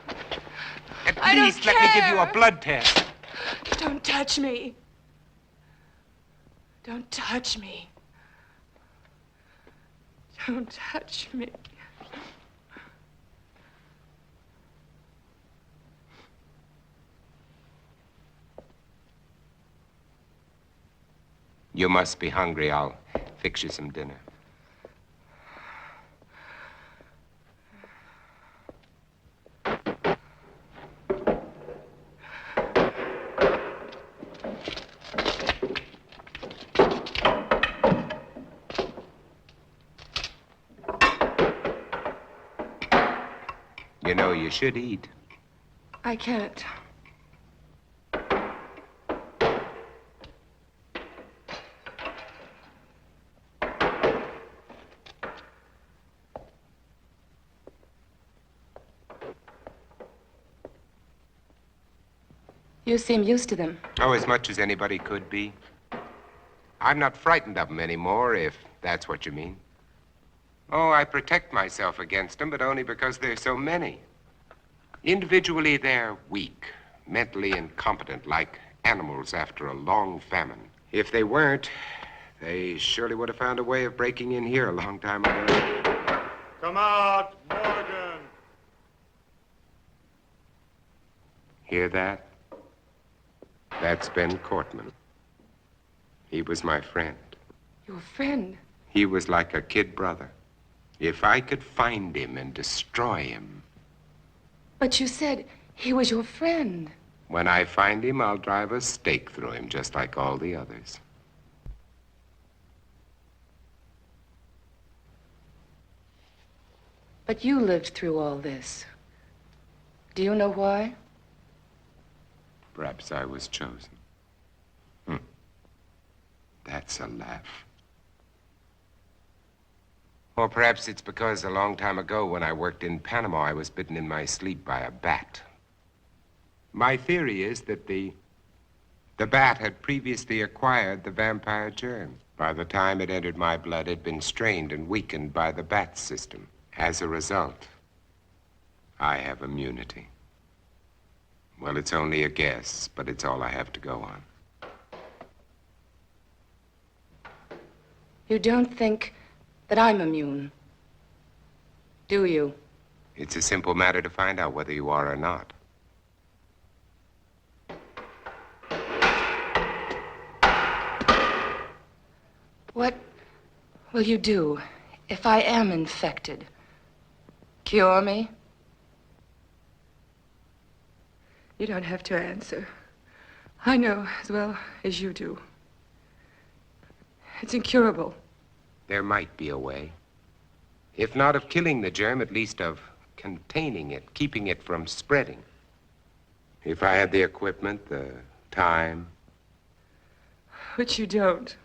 At
I don't
least let me give you a
care.
blood test.
Don't touch me. Don't touch me. Don't touch me.
You must be hungry. I'll fix you some dinner. You know, you should eat.
I can't. You seem used to them.
Oh, as much as anybody could be. I'm not frightened of them anymore, if that's what you mean. Oh, I protect myself against them, but only because there's so many. Individually, they're weak, mentally incompetent, like animals after a long famine. If they weren't, they surely would have found a way of breaking in here a long time ago.
Come out, Morgan.
Hear that? That's Ben Cortman. He was my friend.
Your friend?
He was like a kid brother. If I could find him and destroy him.
But you said he was your friend.
When I find him, I'll drive a stake through him, just like all the others.
But you lived through all this. Do you know why?
Perhaps I was chosen. That's a laugh. Or perhaps it's because a long time ago when I worked in Panama, I was bitten in my sleep by a bat. My theory is that the bat had previously acquired the vampire germ. By the time it entered my blood, it had been strained and weakened by the bat system. As a result, I have immunity. Well, it's only a guess, but it's all I have to go on.
You don't think that I'm immune, do you?
It's a simple matter to find out whether you are or not.
What will you do if I am infected? Cure me? You don't have to answer. I know as well as you do. It's incurable.
There might be a way. If not of killing the germ, at least of containing it, keeping it from spreading. If I had the equipment, the time.
Which you don't.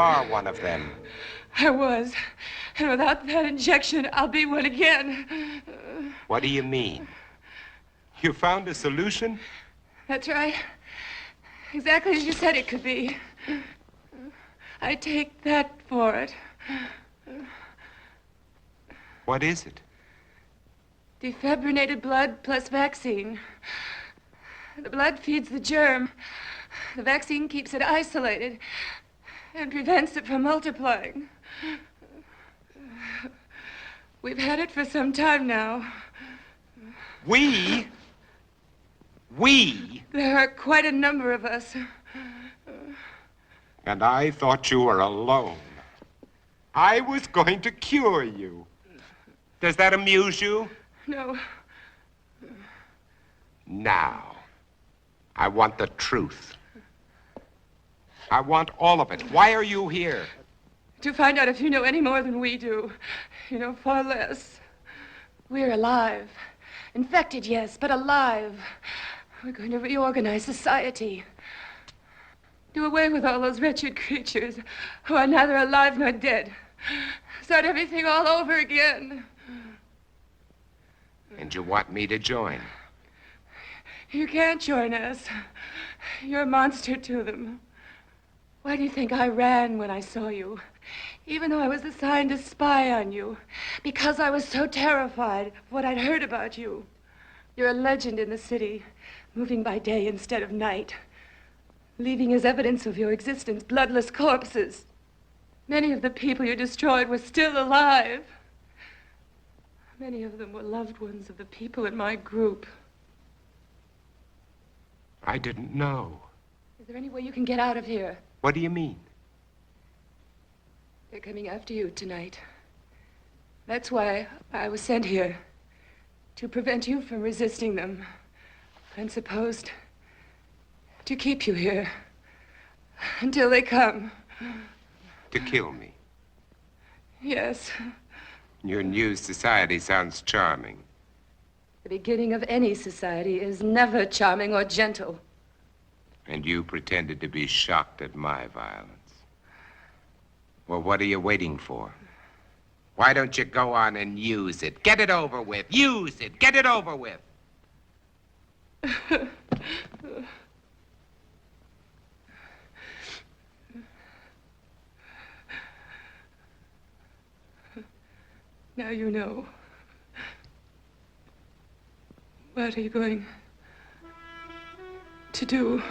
are one of them.
I was. And without that injection, I'll be one again.
What do you mean? You found a solution?
That's right. Exactly as you said it could be. I take that for it.
What is it?
Defibrinated blood plus vaccine. The blood feeds the germ. The vaccine keeps it isolated and prevents it from multiplying. We've had it for some time now.
We?
There are quite a number of us.
And I thought you were alone. I was going to cure you. Does that amuse you?
No.
Now, I want the truth. I want all of it. Why are you here?
To find out if you know any more than we do. You know far less. We're alive. Infected, yes, but alive. We're going to reorganize society. Do away with all those wretched creatures who are neither alive nor dead. Start everything all over again.
And you want me to join?
You can't join us. You're a monster to them. Why do you think I ran when I saw you? Even though I was assigned to spy on you. Because I was so terrified of what I'd heard about you. You're a legend in the city, moving by day instead of night. Leaving as evidence of your existence bloodless corpses. Many of the people you destroyed were still alive. Many of them were loved ones of the people in my group.
I didn't know.
Is there any way you can get out of here?
What do you mean?
They're coming after you tonight. That's why I was sent here. To prevent you from resisting them. And supposed to keep you here. Until they come.
To kill me.
Yes.
Your new society sounds charming.
The beginning of any society is never charming or gentle.
And you pretended to be shocked at my violence. Well, what are you waiting for? Why don't you go on and use it? Get it over with. Use it. Get it over with.
Now you know. What are you going to do?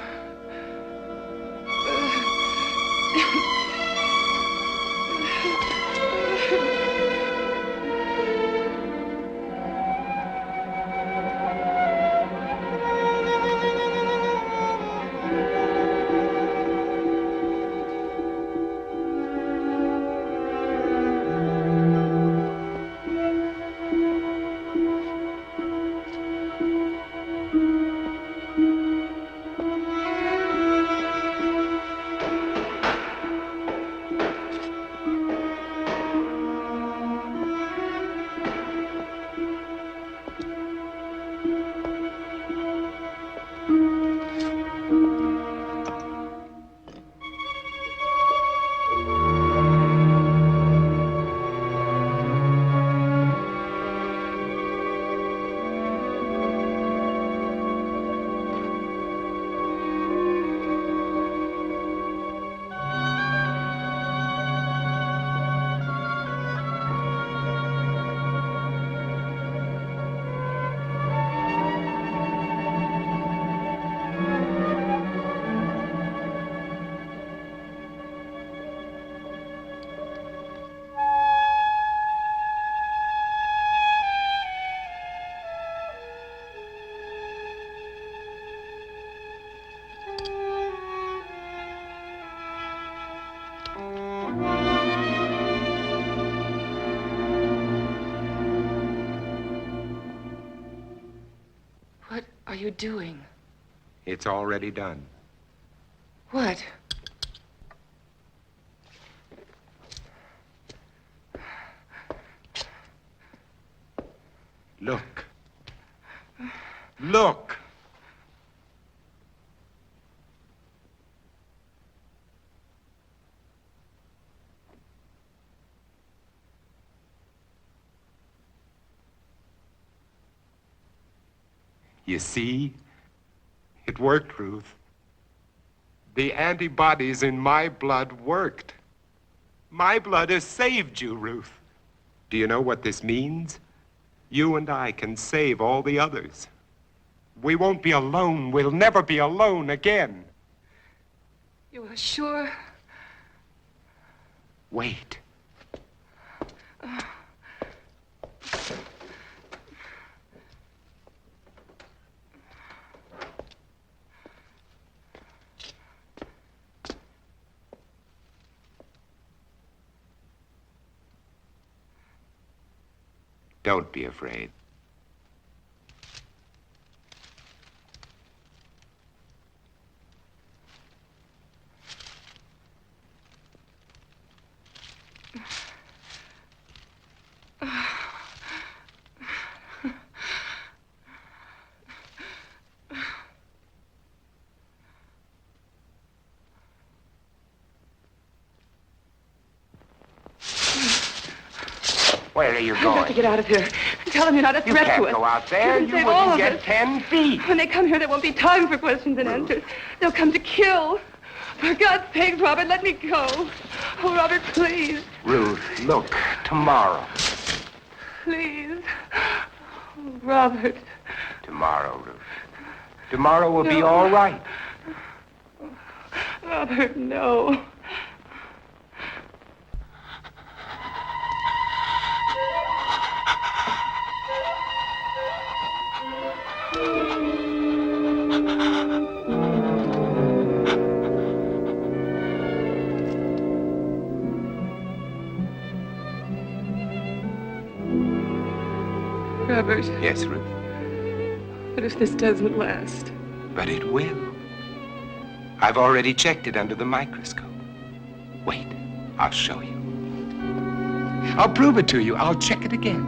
What are you doing?
It's already done.
What?
Look. Look. You see? It worked, Ruth. The antibodies in my blood worked. My blood has saved you, Ruth. Do you know what this means? You and I can save all the others. We won't be alone. We'll never be alone again.
You are sure?
Wait. Don't be afraid. Where are you
I've got to
going?
get out of here. Tell them you're not a
You
threat
can't
to us.
go out there.
can
You
save all
wouldn't
of
get
us.
10 feet.
When they come here, there won't be time for questions and answers. They'll come to kill. For God's sake, Robert, let me go. Oh, Robert, please.
Ruth, look, tomorrow.
Please. Oh, Robert.
Tomorrow, Ruth. Tomorrow will be
No.
all right.
Robert, no. Robert.
Yes, Ruth.
What if this doesn't last?
But it will. I've already checked it under the microscope. Wait, I'll show you. I'll prove it to you. I'll check it again.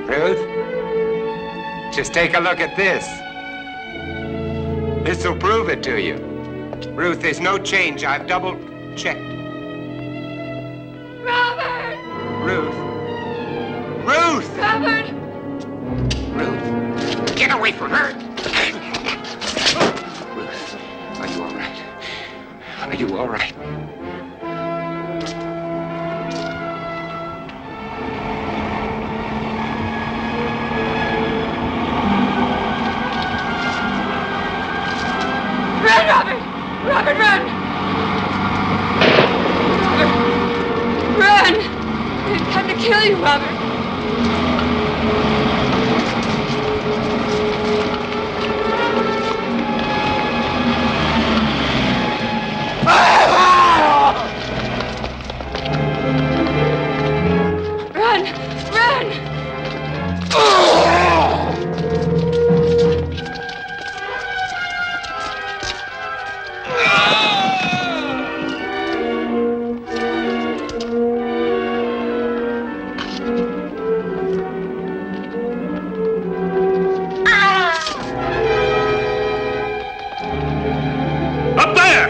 Ruth, just take a look at this. This'll prove it to you. Ruth, there's no change. I've double-checked.
Robert!
Ruth. Ruth!
Robert!
Ruth, get away from her! Ruth, are you all right? Are you all right?
Run, Robert! Robert, run! Run! They've come to kill you, Robert. Run!
Up there!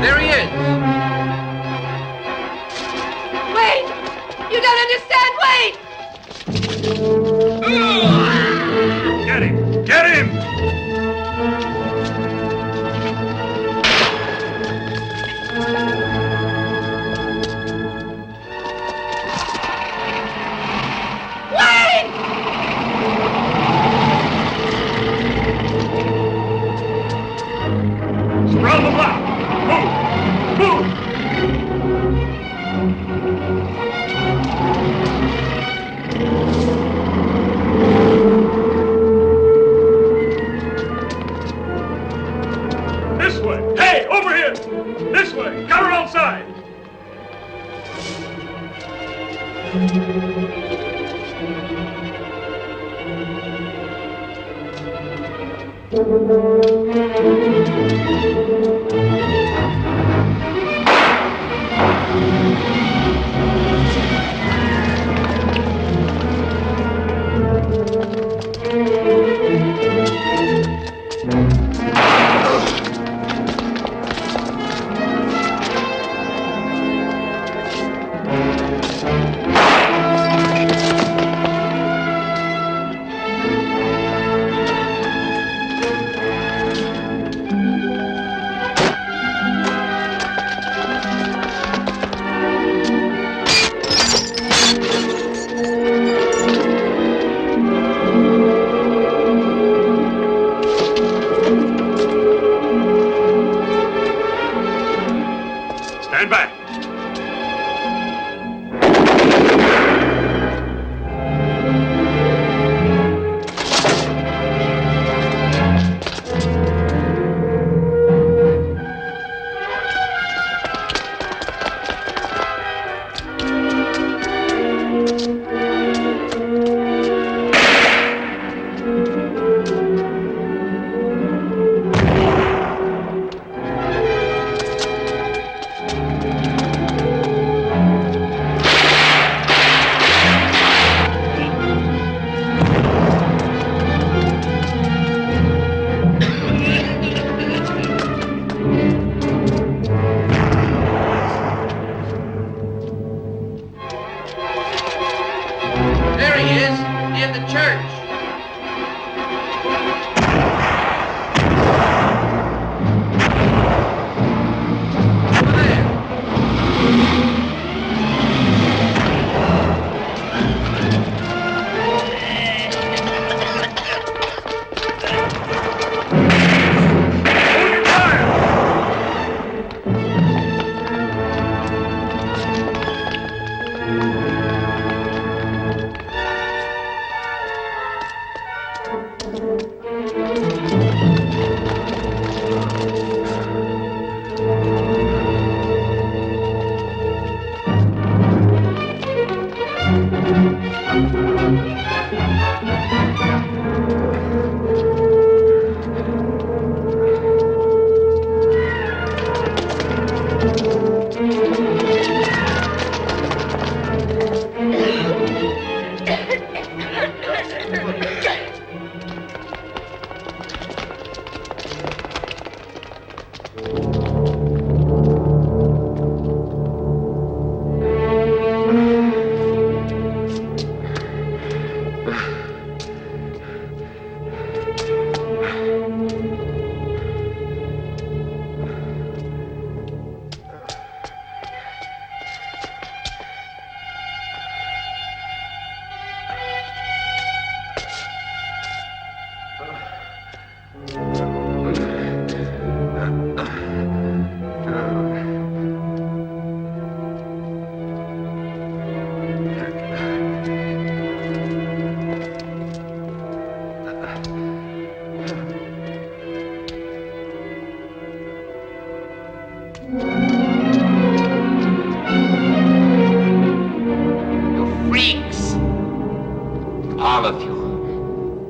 There he is.
Wait! You don't understand! Wait!
Get him! Get him!
Wait!
Surround the block! Move! Move! Stand back.
There he is, in the church.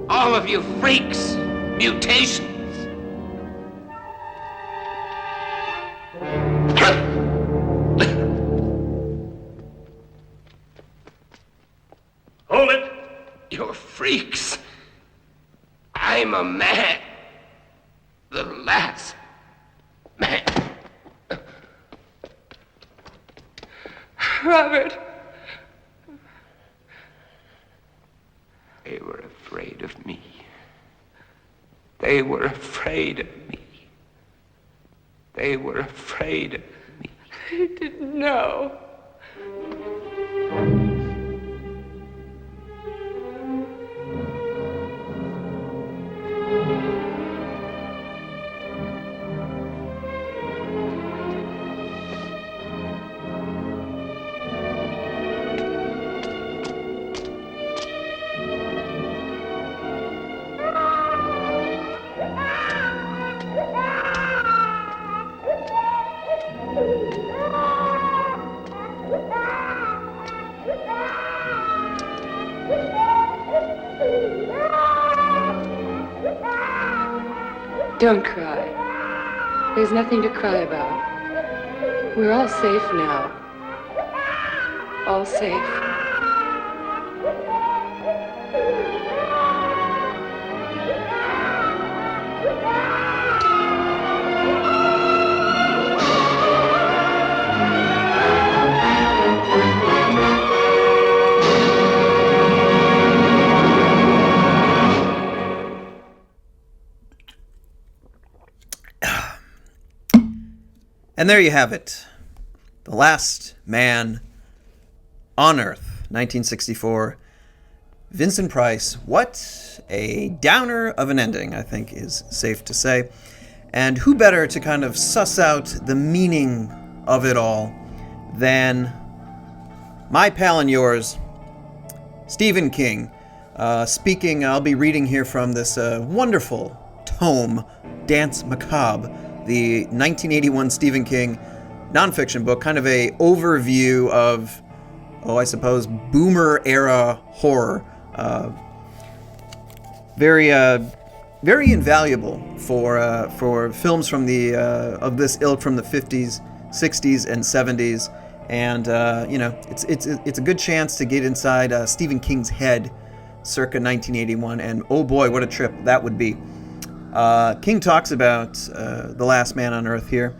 All of you freaks! Mutations!
Hold it!
You're freaks! I'm a man. The last man.
Robert.
They were afraid of me. They were afraid of me. They were afraid of me.
I didn't know. Don't cry. There's nothing to cry about. We're all safe now. All safe.
And there you have it. The Last Man on Earth, 1964. Vincent Price. What a downer of an ending, I think is safe to say. And who better to kind of suss out the meaning of it all than my pal and yours, Stephen King. Speaking, I'll be reading here from this wonderful tome, Dance Macabre, the 1981 Stephen King nonfiction book, kind of a overview of, I suppose, boomer era horror. Very invaluable for films from the of this ilk from the 50s, 60s, and 70s. And it's a good chance to get inside Stephen King's head, circa 1981. And oh boy, what a trip that would be. King talks about The Last Man on Earth here.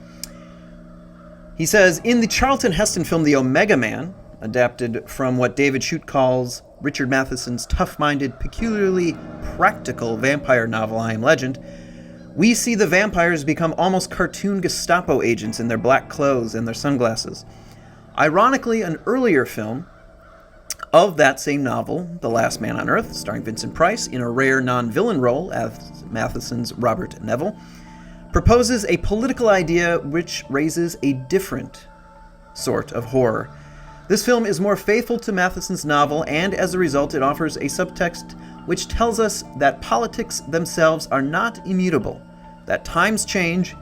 He says, in the Charlton Heston film The Omega Man, adapted from what David Shute calls Richard Matheson's tough-minded, peculiarly practical vampire novel I Am Legend, we see the vampires become almost cartoon Gestapo agents in their black clothes and their sunglasses. Ironically, an earlier film of that same novel, The Last Man on Earth, starring Vincent Price in a rare non-villain role as Matheson's Robert Neville, proposes a political idea which raises a different sort of horror. This film is more faithful to Matheson's novel, and as a result it offers a subtext which tells us that politics themselves are not immutable, that times change,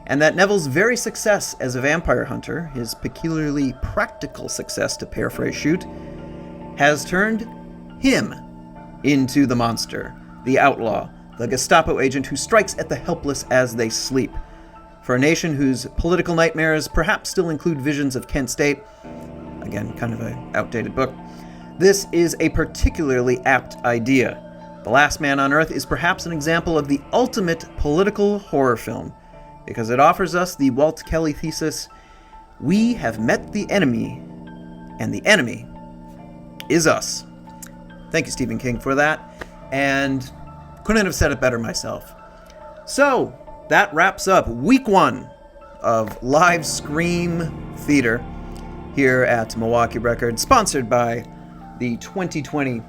and that Neville's very success as a vampire hunter, his peculiarly practical success to paraphrase Shute, has turned him into the monster, the outlaw, the Gestapo agent who strikes at the helpless as they sleep. For a nation whose political nightmares perhaps still include visions of Kent State, again, kind of an outdated book, this is a particularly apt idea. The Last Man on Earth is perhaps an example of the ultimate political horror film, because it offers us the Walt Kelly thesis, we have met the enemy, and the enemy is us. Thank you, Stephen King, for that, and couldn't have said it better myself. So, that wraps up week 1 of LiveSCREAM Theater here at Milwaukee Records, sponsored by the 2020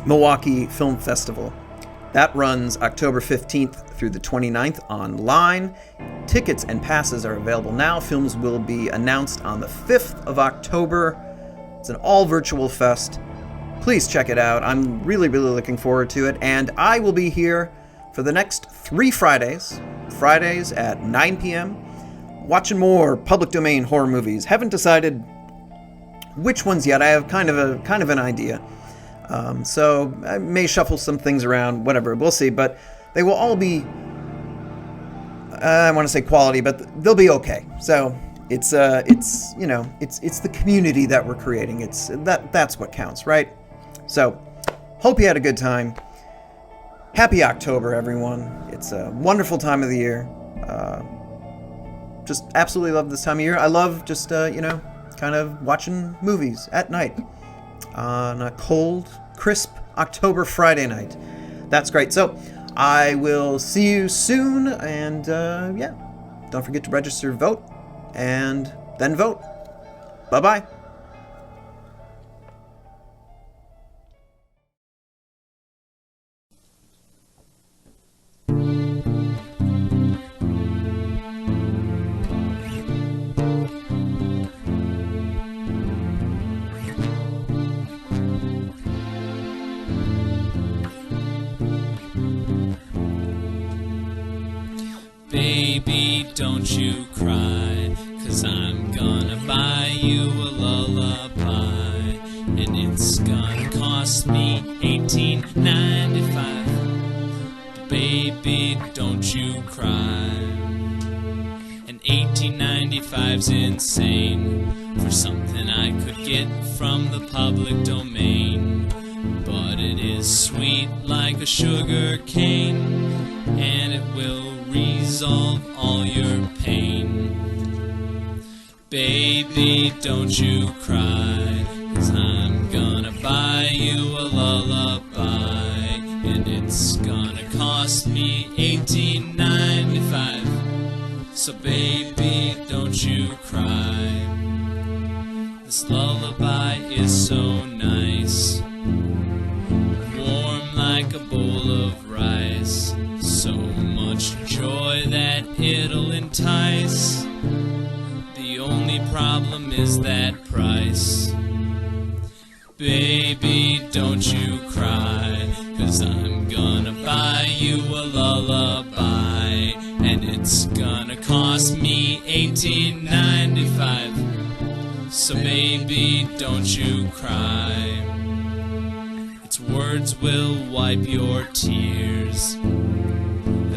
Milwaukee Film Festival. That runs October 15th through the 29th online. Tickets and passes are available now. Films will be announced on the 5th of October. It's an all-virtual fest. Please check it out. I'm really, really looking forward to it. And I will be here for the next 3 Fridays at 9 p.m., watching more public domain horror movies. Haven't decided which ones yet. I have kind of an idea. So I may shuffle some things around, whatever. We'll see. But they will all be, I want to say quality, but they'll be okay. So it's the community that we're creating. That's what counts, right? So hope you had a good time. Happy October, everyone. It's a wonderful time of the year. Just absolutely love this time of year. I love just, kind of watching movies at night on a cold, crisp October Friday night. That's great. So I will see you soon. And don't forget to register, vote, and then vote. Bye-bye.
Baby, don't you cry, 'cause I'm gonna buy you a lullaby, and it's gonna cost me $18.95. Baby, seems insane for something I could get from the public domain. But it is sweet like a sugar cane, and it will resolve all your pain. Baby, don't you cry, 'cause I'm gonna buy you a lullaby, and it's gonna cost me $18.95. So baby, don't you cry. This lullaby is so nice, warm like a bowl of rice, so much joy that it'll entice. The only problem is that price. Baby, don't you cry, 'cause I'm gonna buy you a lullaby, and it's gonna cost me $18.95. So baby, don't you cry. Its words will wipe your tears,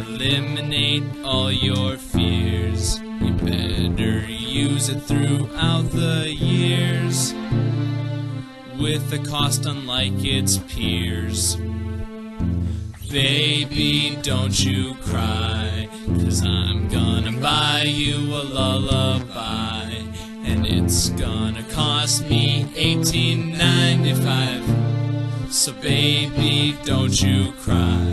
eliminate all your fears. You better use it throughout the years, with a cost unlike its peers. Baby, don't you cry, 'cause I'm gonna buy you a lullaby, and it's gonna cost me $18.95. So baby, don't you cry.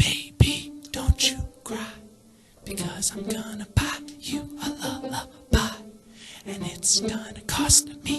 Baby, don't you cry, because I'm gonna buy you a lullaby, and it's gonna cost me